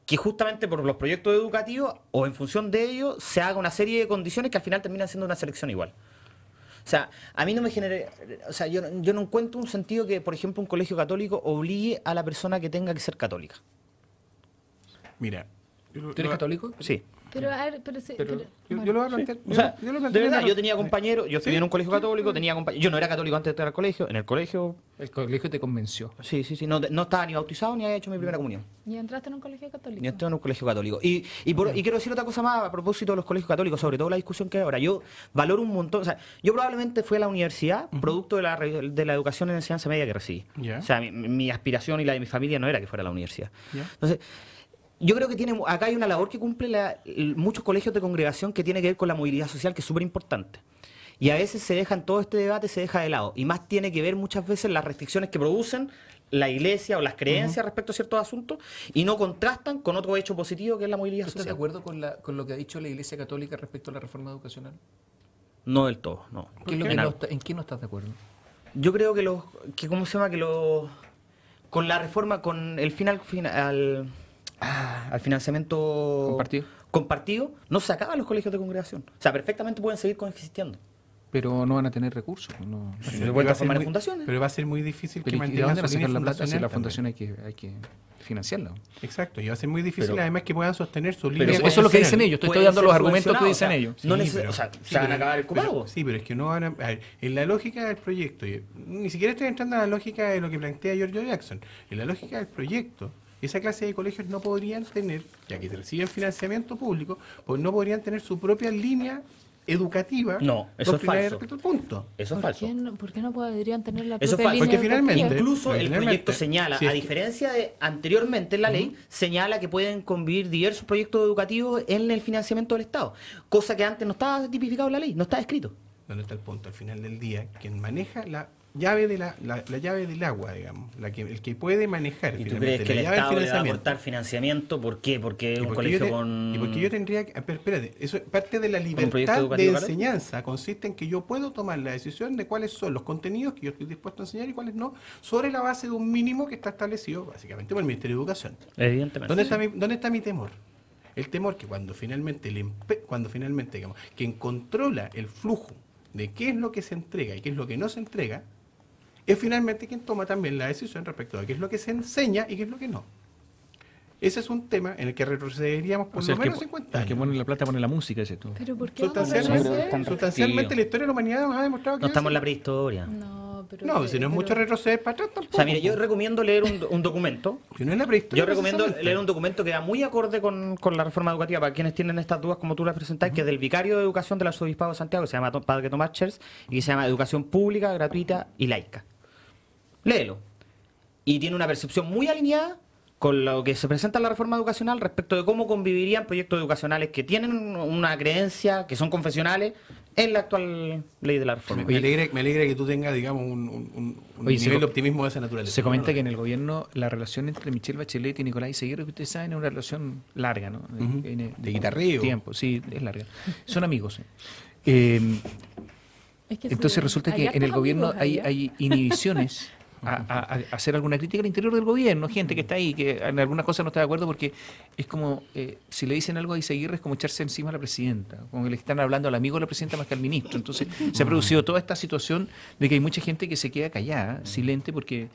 que justamente por los proyectos educativos o en función de ello se haga una serie de condiciones que al final terminan siendo una selección igual. O sea, a mí no me genera... O sea, yo no encuentro un sentido que, por ejemplo, un colegio católico obligue a la persona que tenga que ser católica. Mira, ¿Tú eres católico? Sí. Pero, a ver, pero, yo lo voy a plantear. O sea, yo lo de planteo verdad, una- yo tenía compañeros, yo estudié Sí, en un colegio sí, católico, tenía compañeros... Yo no era católico antes de entrar al colegio, en el colegio... El colegio te convenció. Sí, no estaba ni bautizado ni había hecho mi primera comunión. ¿Y entraste en un colegio católico? Yo estoy en un colegio católico. Y quiero decir otra cosa más a propósito de los colegios católicos, sobre todo la discusión que hay ahora. Yo valoro un montón. O sea, yo probablemente fui a la universidad producto de la educación en enseñanza media que recibí. Ya. O sea, mi aspiración y la de mi familia no era que fuera a la universidad. Ya. Entonces, yo creo que acá hay una labor que cumple muchos colegios de congregación que tiene que ver con la movilidad social, que es súper importante. Y a veces se deja en todo este debate, se deja de lado. Y más tiene que ver muchas veces las restricciones que producen la iglesia o las creencias respecto a ciertos asuntos y no contrastan con otro hecho positivo que es la movilidad ¿Estás de social. acuerdo con lo que ha dicho la Iglesia Católica respecto a la reforma educacional? No del todo, no. ¿Qué es lo que En no algo. está- ¿En qué no estás de acuerdo? Yo creo que ¿cómo se llama? Con la reforma, con el al financiamiento compartido, no se acaban los colegios de congregación. O sea, perfectamente pueden seguir coexistiendo. Pero no van a tener recursos. No. Sí, Pero pueden va a ser transformar en muy- fundaciones. Pero va a ser muy difícil Pero que ¿y de dónde mantengan van a su sacar línea la plata si la fundacional fundación hay que financiarla? también. Exacto, y va a ser muy difícil Pero- además que puedan sostener su Pero línea eso es lo que fundacional. dicen ellos. Estoy Pueden dando ser los argumentos que subvencionados, dicen ellos. No Sí, neces- pero- o sea, sí, se van a pero- acabar el pero- copago. Sí, pero es que no van a... ver, en la lógica del proyecto, y ni siquiera estoy entrando en la lógica de lo que plantea Giorgio Jackson, en la lógica del proyecto, esa clase de colegios no podrían tener, ya que reciben financiamiento público, pues no podrían tener su propia línea educativa. No, eso es doctrinaria falso. respecto al punto. Eso es falso. ¿Por qué no podrían tener la Eso es propia falso. línea Porque finalmente- educativa? Incluso el Finalmente, proyecto señala, si es a que- diferencia de anteriormente en la ley, señala que pueden convivir diversos proyectos educativos en el financiamiento del Estado, cosa que antes no estaba tipificado en la ley, no estaba escrito. ¿Dónde está el punto? Al final del día, quien maneja la llave de la llave del agua, digamos, el que puede manejar ¿Y tú finalmente crees que la el llave del Estado le va a financiamiento. aportar financiamiento? ¿Por qué? Porque es ¿Y un por qué colegio yo te- con... y porque yo tendría que... Pero espérate, eso es parte de la proyecto libertad de educativo, claro. enseñanza. Consiste en que yo puedo tomar la decisión de cuáles son los contenidos que yo estoy dispuesto a enseñar y cuáles no, sobre la base de un mínimo que está establecido básicamente por el Ministerio de Educación. Evidentemente. ¿Dónde está mi temor? El temor que cuando finalmente, digamos, quien controla el flujo de qué es lo que se entrega y qué es lo que no se entrega, es finalmente quien toma también la decisión respecto a qué es lo que se enseña y qué es lo que no. Ese es un tema en el que retrocederíamos por O sea, lo menos 50 el que años. pone la plata pone la música, ese tú. ¿Pero por qué vamos a Sustancialmente, retroceder? sustancialmente la historia de la humanidad nos ha demostrado que No es estamos en la así. prehistoria. No, pero... No, si no es mucho retroceder para atrás tampoco. O sea, mire, yo recomiendo leer un documento. Si no es la prehistoria. Yo recomiendo precisamente. leer un documento que va muy acorde con la reforma educativa para quienes tienen estas dudas como tú las presentás, que es del vicario de educación del arzobispado de Santiago, que se llama Padre Tomás Chers, y que se llama Educación Pública, Gratuita y Laica. Léelo. Y tiene una percepción muy alineada con lo que se presenta en la reforma educacional respecto de cómo convivirían proyectos educacionales que tienen una creencia, que son confesionales, en la actual ley de la reforma. Me alegra que tú tengas, digamos, un Oye, nivel de optimismo de esa naturaleza. Se comenta No, no, que en el gobierno la relación entre Michelle Bachelet y Nicolás Izaguirre, que ustedes saben, es una relación larga, ¿no? Ujú. Viene De guitarreo. Tiempo, sí, es larga. Son amigos. ¿eh? Es que Entonces sí, resulta hay que en el hartos gobierno amigos ahí, ¿eh? hay inhibiciones a hacer alguna crítica al interior del gobierno, gente que está ahí, que en algunas cosas no está de acuerdo, porque es como, si le dicen algo a Izaguirre es como echarse encima a la presidenta, como que le están hablando al amigo de la presidenta más que al ministro. Entonces se ha producido toda esta situación de que hay mucha gente que se queda callada, silente, porque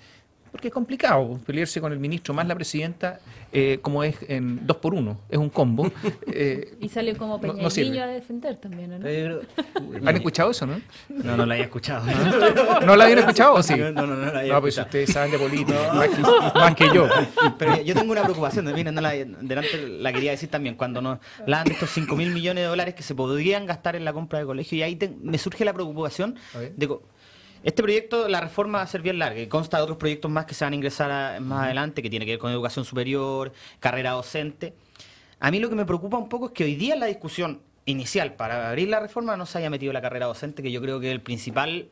es complicado pelearse con el ministro más la presidenta, como es en 2 por 1, es un combo. Y salió como no Peña sirve. Niño a defender también, ¿o ¿no? Pero- ¿Han escuchado eso, no? No la había escuchado. ¿No la habían escuchado o sí? No la había No, pues escuchado. ustedes saben de política, más que yo. Pero yo tengo una preocupación, miren, delante la quería decir también, cuando nos hablan de estos 5.000 millones de dólares que se podrían gastar en la compra de colegio, y ahí me surge la preocupación A ver. de este proyecto, la reforma va a ser bien larga, y consta de otros proyectos más que se van a ingresar más adelante, que tiene que ver con educación superior, carrera docente. A mí lo que me preocupa un poco es que hoy día en la discusión inicial para abrir la reforma no se haya metido la carrera docente, que yo creo que es el principal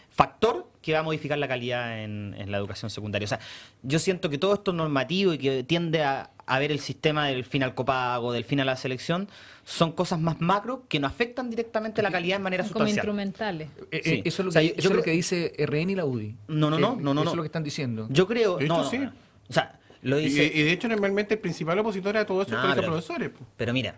factor que va a modificar la calidad en la educación secundaria. O sea, yo siento que todo esto normativo y que tiende a ver el sistema del fin al copago, del fin a la selección, son cosas más macro que no afectan directamente la calidad de manera Como sustancial. instrumentales. Sí. Eso es lo O sea, que, yo eso es lo creo- que dice RN y la UDI. No. Eso no. es lo que están diciendo. Yo creo... De hecho, no, sí. O sea, lo Y dice... de hecho, normalmente el principal opositor a todo eso es No, el colegio de pero- profesores, po, Pero mira,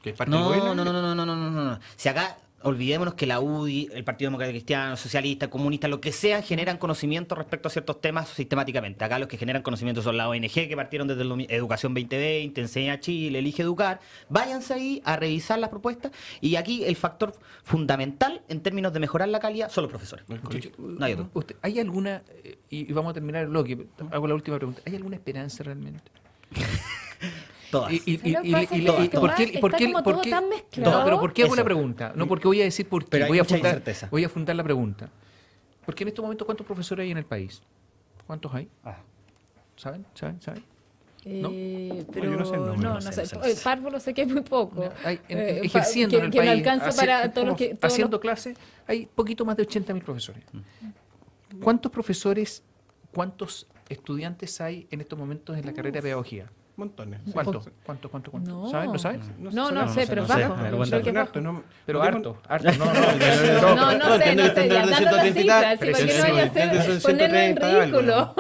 que es parte del gobierno. no. Si acá olvidémonos que la UDI, el Partido Demócrata Cristiano, Socialista, Comunista, lo que sea, generan conocimiento respecto a ciertos temas sistemáticamente. Acá los que generan conocimiento son la ONG, que partieron desde el Educación 2020, Enseña Chile, Elige Educar. Váyanse ahí a revisar las propuestas. Y aquí el factor fundamental en términos de mejorar la calidad son los profesores. No hay otro. ¿Hay alguna, y vamos a terminar el bloque, hago la última pregunta, ¿hay alguna esperanza realmente? Todas. ¿Por qué? Tan mezclado. No, pero ¿por qué hago Eso. la pregunta? No, porque voy a decir por qué. Pero hay mucha incerteza. Voy a fundar la pregunta. Porque en estos momentos, ¿cuántos profesores hay en el país? ¿Cuántos hay? ¿Saben? ¿No? Pero yo no sé el número, no sé. Parvo lo sé que es muy poco. Hay, Eh, ejerciendo que- en el que no país, alcanza para todos los que- todos haciendo los- clases, hay poquito más de 80.000 profesores. ¿Cuántos profesores, cuántos estudiantes hay en estos momentos en la carrera de pedagogía? Montones. ¿Cuánto? No. ¿Saben? ¿Lo saben? No sé, pero es no sé, bajo. a ver, Creo cuéntame. que es bajo. Pero no harto. No sé, ya dando las cifras, sí, para que no vaya a ser ponerlo en ridículo.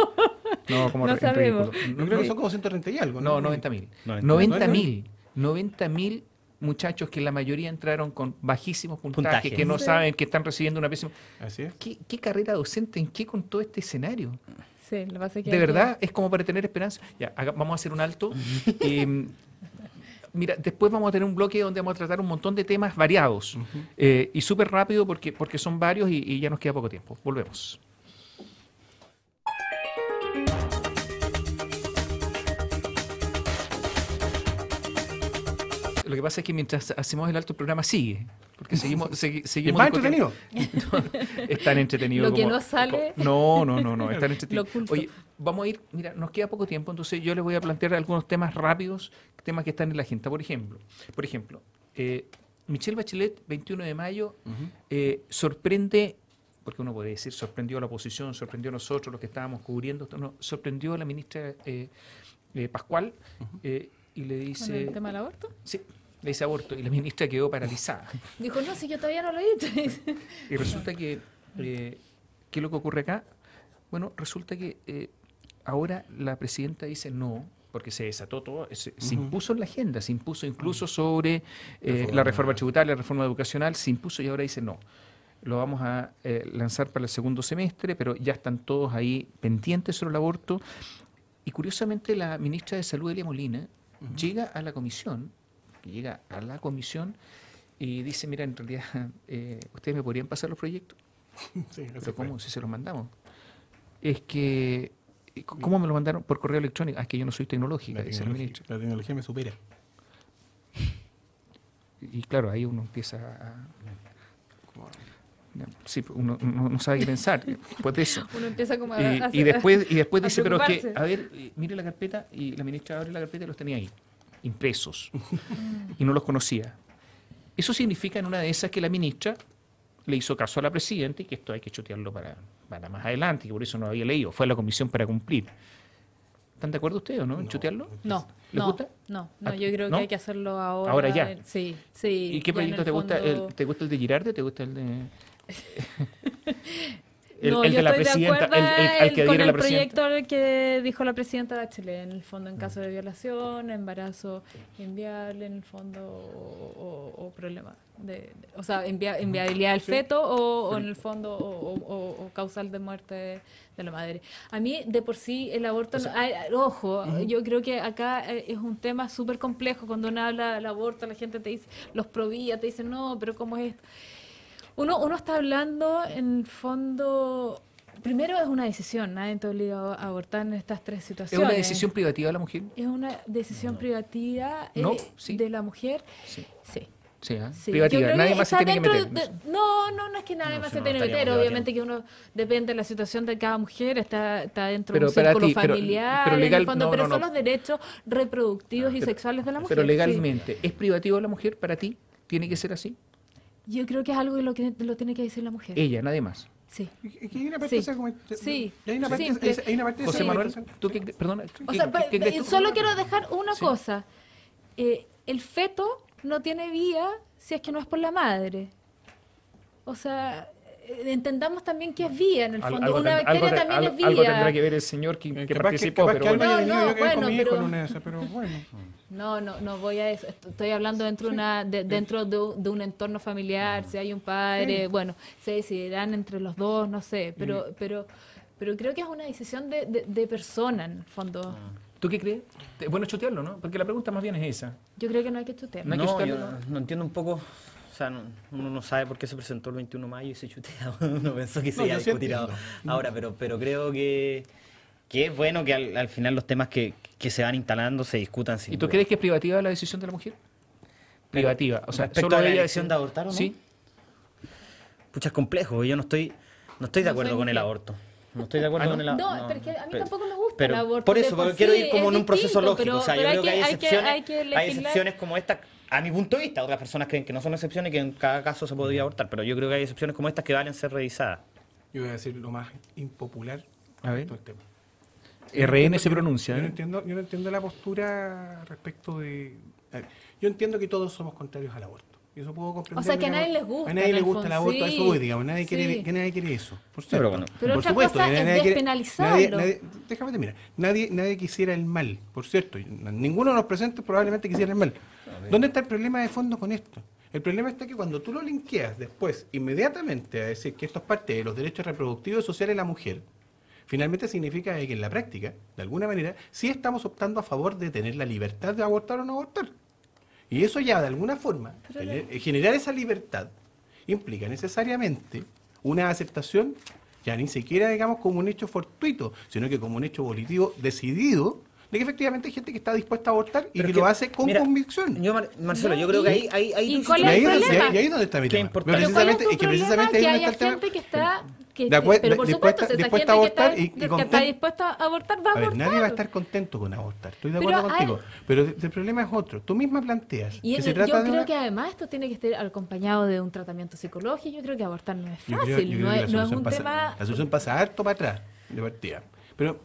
No, como No en sabemos. ridículo. Yo creo que son como 130 y algo. No, 90.000. 90.000. 90.000 muchachos que la mayoría entraron con bajísimos puntajes, Puntaje. que no Sí. saben, que están recibiendo una pésima... Así es. ¿Qué carrera docente? ¿En qué con todo este escenario? Sí, lo que pasa es que De hay que- verdad, es como para tener esperanza. Ya, vamos a hacer un alto. Mira, después vamos a tener un bloque donde vamos a tratar un montón de temas variados. Y súper rápido porque son varios y ya nos queda poco tiempo. Volvemos. Lo que pasa es que mientras hacemos el alto, el programa sigue. Porque seguimos Es seguimos más discutiendo. entretenido. Es tan entretenido Lo que como- no sale- No, es tan entretenido. Lo oculto. Oye, vamos a ir, mira, nos queda poco tiempo, entonces yo les voy a plantear algunos temas rápidos, temas que están en la agenda. Por ejemplo, Michelle Bachelet, 21 de mayo, sorprende, porque uno puede decir, sorprendió a la oposición, sorprendió a nosotros, los que estábamos cubriendo esto, no, sorprendió a la ministra Pascual y le ¿Con dice... el tema del aborto? Sí, le dice aborto y la ministra quedó paralizada. Dijo, no, si yo todavía no lo he dicho. Y resulta que, ¿qué es lo que ocurre acá? Bueno, resulta que ahora la presidenta dice no, porque se desató todo, se impuso en la agenda, se impuso incluso sobre la reforma tributaria, la reforma educacional, se impuso y ahora dice no. Lo vamos a lanzar para el segundo semestre, pero ya están todos ahí pendientes sobre el aborto. Y curiosamente la ministra de Salud, Elia Molina, llega a la comisión y dice, mira, en realidad, ¿ustedes me podrían pasar los proyectos? Sí, así Pero fue. ¿cómo? Si se los mandamos. Es que, ¿cómo me lo mandaron? Por correo electrónico. Ah, es que yo no soy tecnológica, dice la ministra. La tecnología me supera. Y claro, ahí uno empieza a... Sí, uno no sabe qué pensar después de eso. Uno empieza como a... Y después a dice, pero es que, preocuparse. a ver, mire la carpeta, y la ministra abre la carpeta y los tenía ahí, impresos, y no los conocía. Eso significa en una de esas que la ministra le hizo caso a la presidenta y que esto hay que chotearlo para más adelante, que por eso no lo había leído, fue a la comisión para cumplir. ¿Están de acuerdo ustedes o no en chotearlo? No, ¿Les no, gusta? no, Ah, yo creo ¿no? que hay que hacerlo ahora. Ahora ya. Sí. ¿Y qué ya en proyecto el te gusta? fondo- ¿Te gusta el de Girardi o te gusta el de...? No, el yo de la estoy de presidenta, acuerdo al que con adhiere el la presidenta. proyecto que dijo la presidenta Bachelet, en el fondo en caso de violación, embarazo inviable, en el fondo, o problema, o sea, inviabilidad del feto o en el fondo, o causal de muerte de la madre. A mí, de por sí, el aborto, ojo, yo creo que acá es un tema súper complejo. Cuando uno habla del aborto, la gente te dice, los pro vida, te dicen, no, pero ¿cómo es esto? Uno está hablando, en el fondo, primero es una decisión, nadie te obliga a abortar en estas tres ¿Es situaciones. una decisión privativa de la mujer? Es una decisión privativa No, sí. de la mujer. Sí. Sí. Sí, ¿eh? Sí, Privativa, yo creo nadie que más se está tiene que dentro meter. de- no es que nadie más si se no, tiene no que meter. estaríamos Obviamente que uno depende de la situación de cada mujer, está dentro Pero de un para círculo ti, pero familiar, en legal- el fondo, no, pero no, son no. los derechos reproductivos y sexuales de la mujer. Pero sí. legalmente, ¿es privativo de la mujer para ti? ¿Tiene que ser así? Yo creo que es algo que lo tiene que decir la mujer. Ella, nadie más. Sí. Es que hay una parte Sí. de esa Sí. hay una parte, Simple. hay una parte de José esa Manuel, argumentación. ¿tú qué crees? Perdona, O sea, ¿qué crees tú? solo quiero dejar una Sí. cosa. El feto no tiene vida si es que no es por la madre. O sea, entendamos también que es vida en el fondo. Una bacteria también es vida. algo tendrá que ver el señor que Capaz participó, capaz pero que algo bueno. haya No, venido, yo quedé bueno, con mi hijo pero- en una de esas, pero bueno. No voy a eso. Estoy hablando dentro de un entorno familiar, si hay un padre, bueno, se decidirán entre los dos, no sé, pero creo que es una decisión de persona en el fondo. ¿Tú qué crees? Bueno, chotearlo, ¿no? Porque la pregunta más bien es esa. Yo creo que no hay que chutear. No hay que No, chutarlo, yo ¿no? no entiendo un poco, o sea, uno no sabe por qué se presentó el 21 de mayo y se chutea. Uno pensó que se No, iba a yo sí discutir ahora, pero creo que es bueno que al final los temas que se van instalando se discutan sin ¿Y tú duda. crees que es privativa la decisión de la mujer? Privativa. O sea, respecto solo a la ella decisión de abortar o no, Sí. pucha, es complejo, yo no estoy de No acuerdo soy con el mujer. aborto. No estoy de acuerdo ¿Ah, no? con el aborto. No, pero es que a mí pero- tampoco me gusta pero el aborto. por de eso, porque quiero sí, ir como es en un proceso distinto, lógico. pero- O sea, yo pero creo que hay excepciones, hay que hay legislar. excepciones como esta, a mi punto de vista. Otras personas creen que no son excepciones y que en cada caso se podría abortar, pero yo creo que hay excepciones como estas que valen ser revisadas. Yo voy a decir lo más impopular A ver. de todo el tema. RN se pronuncia. Yo no ¿eh? entiendo la postura respecto de... a ver, yo entiendo que todos somos contrarios al aborto. Y eso puedo comprender. O sea, que a digamos, nadie les gusta, A nadie en le el gusta el fondo, aborto, a eso sí, voy, digamos. Nadie, sí. nadie quiere eso. Por Pero cierto. bueno. Pero Por otra supuesto, cosa es nadie quiere- despenalizarlo. déjame terminar. Nadie quisiera el mal, por cierto. Ninguno de los presentes probablemente quisiera el mal. ¿Dónde está el problema de fondo con esto? El problema está que cuando tú lo linkeas después, inmediatamente, a decir que esto es parte de los derechos reproductivos y sociales de la mujer, finalmente significa que en la práctica, de alguna manera, sí estamos optando a favor de tener la libertad de abortar o no abortar. Y eso ya, de alguna forma, generar esa libertad implica necesariamente una aceptación, ya ni siquiera, digamos, como un hecho fortuito, sino que como un hecho volitivo decidido de que efectivamente hay gente que está dispuesta a abortar y Pero que que, lo hace con mira, convicción. Marcelo, No, yo creo y- que ahí ¿y tú cuál Y es ahí, el es- problema? y ahí es donde está mi Qué tema. importante. Pero ¿cuál es tu Es que problema? precisamente ahí Que es donde haya está el tema. gente que está... De pero por dispuesta- supuesto, si esa dispuesta a gente que abortar está, y que está contenta. dispuesta a abortar, va a A ver, abortar. nadie va a estar contento con abortar. Estoy de Pero acuerdo hay- contigo. Pero el problema es otro. Tú misma planteas Y que se yo trata de creo una- que además esto tiene que estar acompañado de un tratamiento psicológico. Yo creo que abortar no es Yo fácil, creo- yo creo no, que es, no es un tema... la solución pasa harto para atrás de partida. Pero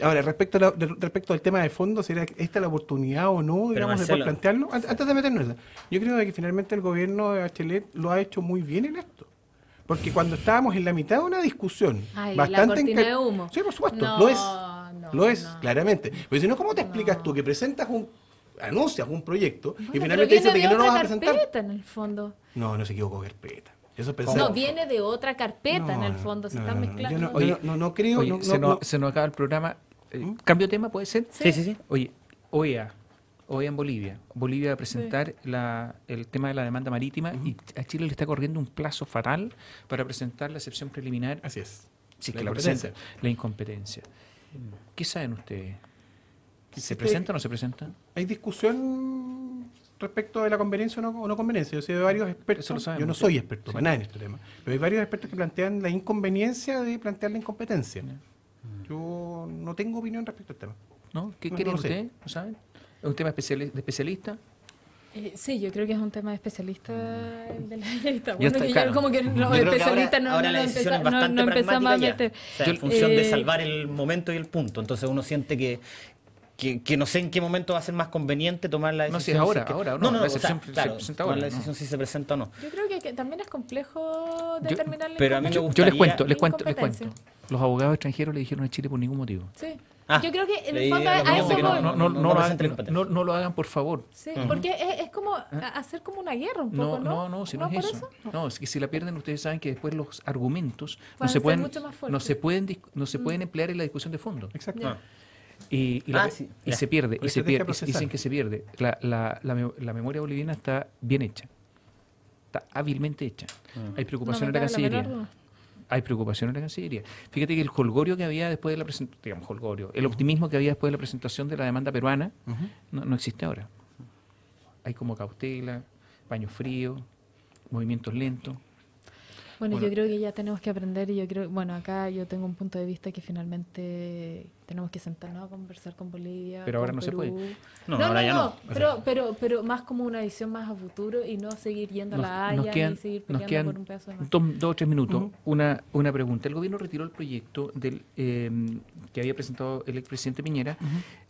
ahora, respecto al tema de fondo, ¿será que esta la oportunidad o no, digamos, de poder Marcelo. plantearlo? Antes de meternos en eso, yo creo que finalmente el gobierno de Bachelet lo ha hecho muy bien en esto. Porque cuando estábamos en la mitad de una discusión Ay, la bastante cortina de humo. Sí, por supuesto, No, lo es. no, Lo es, no. claramente. Pero si no, ¿cómo te explicas tú que anuncias un proyecto y Bueno, finalmente pero dices de que viene no lo de vas a otra presentar? carpeta, en el fondo. No se equivocó, carpeta. Eso es pensar. No, viene de otra carpeta en el No, fondo, se no, están no, no, mezclando. yo no- Oye, no creo. Oye, no, se, no, nos, se nos acaba el programa. ¿Cambio de tema puede ser? Sí. Oye, OEA en Bolivia. Bolivia va a presentar el tema de la demanda marítima y a Chile le está corriendo un plazo fatal para presentar la excepción preliminar. Así es. Si es La que la incompetencia. presenta, la incompetencia. ¿Qué saben ustedes? ¿Se Existe- presenta o no se presenta? Hay discusión respecto de la conveniencia o no conveniencia. Yo sé de varios expertos. Eso lo sabemos, Yo no sí. soy experto para nada en este tema. Pero hay varios expertos que plantean la inconveniencia de plantear la incompetencia. Yo no tengo opinión respecto al tema. ¿No? ¿Qué No, creen no lo sé. ustedes? ¿No saben? ¿Es un tema de especialista? Sí, yo creo que es un tema de especialista el de la lista. Ya Bueno, está, que claro. ya como que los Yo creo que especialistas no, ahora no, la no decisión es empeza- no- bastante no empezamos a pragmática ya. meter. O sea, en función de Eh, salvar el momento y el punto. Entonces uno siente que no sé en qué momento va a ser más conveniente tomar la No, decisión. si es ahora, es que- ahora, no, no, la o sea, excepción se claro, presenta tomar ahora, la ¿no? decisión si se presenta o no. Yo creo que también es complejo determinar la pero a mí me incompetencia. Yo les gustaría- cuento. Incompetencia. Los abogados extranjeros le dijeron a Chile por ningún motivo. Sí. Ah, Yo creo que en el leí fondo la a opinión eso de que voy. No lo presenten hagan, competencia. no lo hagan, por favor. Sí, porque es como hacer como una guerra un poco, ¿no? Si no es por eso. No, es que si la pierden, ustedes saben que después los argumentos Van a ser mucho más fuertes. no se pueden emplear en la discusión de fondo. Exacto. Ya. Sí, Y ya. se pierde, Por y se estrategia pierde, procesal. dicen que se pierde. La memoria boliviana está bien hecha, está hábilmente hecha. Hay preocupación en la me cabe la Cancillería. menor duda. Hay preocupación en la Cancillería. Fíjate que el jolgorio que había después de la presentación, digamos jolgorio, el optimismo que había después de la presentación de la demanda peruana, no existe ahora. Hay como cautela, baño frío, movimientos lentos. Bueno, Bueno. yo creo que ya tenemos que aprender y yo creo, bueno, acá yo tengo un punto de vista que finalmente tenemos que sentarnos a conversar con Bolivia. Pero ahora con no se Perú. puede. No, ahora ya no. Pero más como una visión más a futuro y no seguir yendo a la Nos Haya quedan, y seguir nos peleando quedan por un pedazo de más. 2 o 3 minutos. Una pregunta. El gobierno retiró el proyecto que había presentado el expresidente Piñera,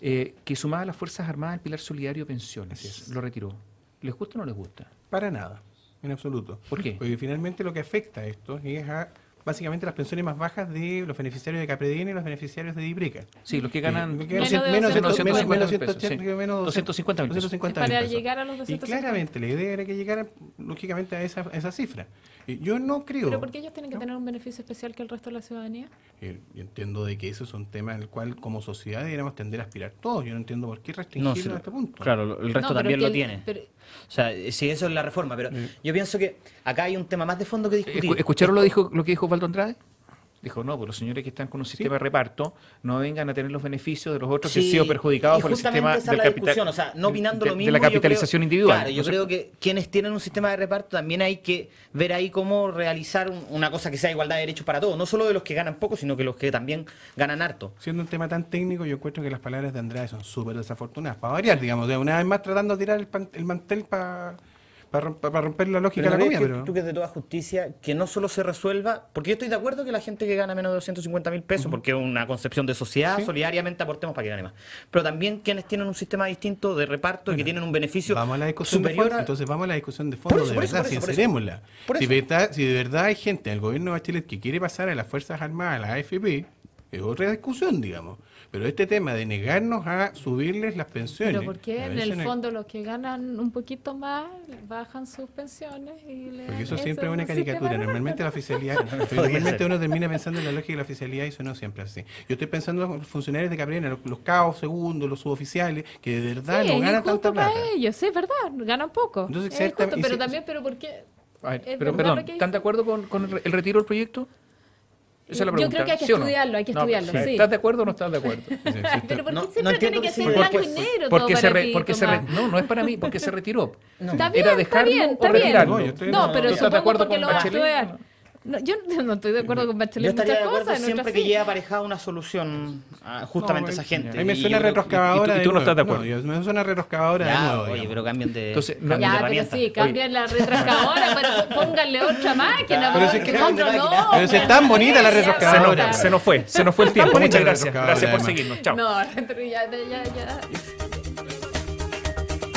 que sumaba a las Fuerzas Armadas al Pilar Solidario Pensiones. Así es. Lo retiró. ¿Les gusta o no les gusta? Para nada, en absoluto. ¿Por qué? Porque finalmente lo que afecta a esto es a básicamente las pensiones más bajas de los beneficiarios de Capredien y los beneficiarios de Dibrica. Sí, los que ganan Menos Menos de 250 pesos, sí. menos 250 mil pesos. 250 Para mil pesos. llegar a los Y 250. claramente la idea era que llegaran, lógicamente, a esa cifra. Y yo no creo... Pero ¿por qué ellos tienen que tener un beneficio especial que el resto de la ciudadanía? Yo entiendo de que eso es un tema en el cual como sociedad deberíamos tender a aspirar todos. Yo no entiendo por qué No, restringirlo sí, a este punto. claro, el resto No, pero también que lo el- tiene. pero- O sea, si eso es la reforma, pero yo pienso que acá hay un tema más de fondo que discutir. ¿Escucharon lo que dijo Osvaldo Andrade? Dijo, no, pues los señores que están con un sistema de reparto no vengan a tener los beneficios de los otros que han sido perjudicados y por el justamente sistema esa es la discusión, o sea, no opinando lo mismo. de la yo creo- capitalización individual. Claro, yo No sé- creo que quienes tienen un sistema de reparto también hay que ver ahí cómo realizar una cosa que sea igualdad de derechos para todos, no solo de los que ganan poco, sino que los que también ganan harto. Siendo un tema tan técnico, yo encuentro que las palabras de Andrade son súper desafortunadas. Para variar, digamos, de una vez más tratando de tirar el mantel para romper la lógica Pero de la ¿no crees comida. que Pero... tú que es de toda justicia, que no solo se resuelva, porque yo estoy de acuerdo que la gente que gana menos de 250 mil pesos, porque es una concepción de sociedad, Sí. solidariamente aportemos para que gane más. Pero también quienes tienen un sistema distinto de reparto y que tienen un beneficio Vamos a la discusión de superior fondo. a... Entonces vamos a la discusión de fondo, Por eso, de por eso, verdad, por eso, por eso. sincerémosla. Por Si, eso. si de verdad hay gente en el gobierno de Bachelet que quiere pasar a las Fuerzas Armadas, a la AFP, es otra discusión, digamos. Pero este tema de negarnos a subirles las pensiones... Pero ¿por qué me en parece el una- fondo los que ganan un poquito más bajan sus pensiones? Y le Porque dan eso siempre es un una sistema caricatura. de Normalmente la oficialidad, normalmente uno termina pensando en la lógica de la oficialidad y eso no siempre es así. Yo estoy pensando en los funcionarios de Capredien, los cabos segundos, los suboficiales, que de verdad Sí, no es ganan injusto tanta plata. para ellos, sí, es verdad, ganan poco. Entonces, Es injusto, cierta- pero también, ¿pero por qué? A ver, Es pero verdad perdón, lo que ¿están de dice. acuerdo con el retiro del proyecto? Esa es la Yo pregunta. creo que hay que ¿Sí o no? estudiarlo, hay que No, estudiarlo, sí. ¿Estás de acuerdo o no estás de acuerdo? Pero ¿por qué No, siempre no entiendo tiene que que ser sí, blanco y porque- negro Porque todo se, para ti, Tomás? no es para mí, porque se retiró. Está bien, Era está bien, dejarlo está o bien. retirarlo. No, yo estoy- No, pero ¿Tú estás de acuerdo supongo porque con lo va a Bachelet? estudiar. No, yo no estoy de acuerdo con Yo Bachelet en estaría muchas de acuerdo cosas. en siempre otras que sí. llegue aparejada una solución justamente a esa gente. A mí me Y suena yo creo- retroexcavadora y tú de no estás de nuevo. acuerdo. No, me suena retroexcavadora de Ya, nuevo. oye, digamos. pero cambien de, Entonces, no- cambien de Ya, pero herramienta. sí, cambien la retroexcavadora, pero pónganle otra máquina. Pero si porque es que- otro no. pero si es tan bonita la retroexcavadora. Se nos fue el tiempo. bonita Muchas la gracias. retroexcavadora, Gracias por además. seguirnos. Chao. No, ya.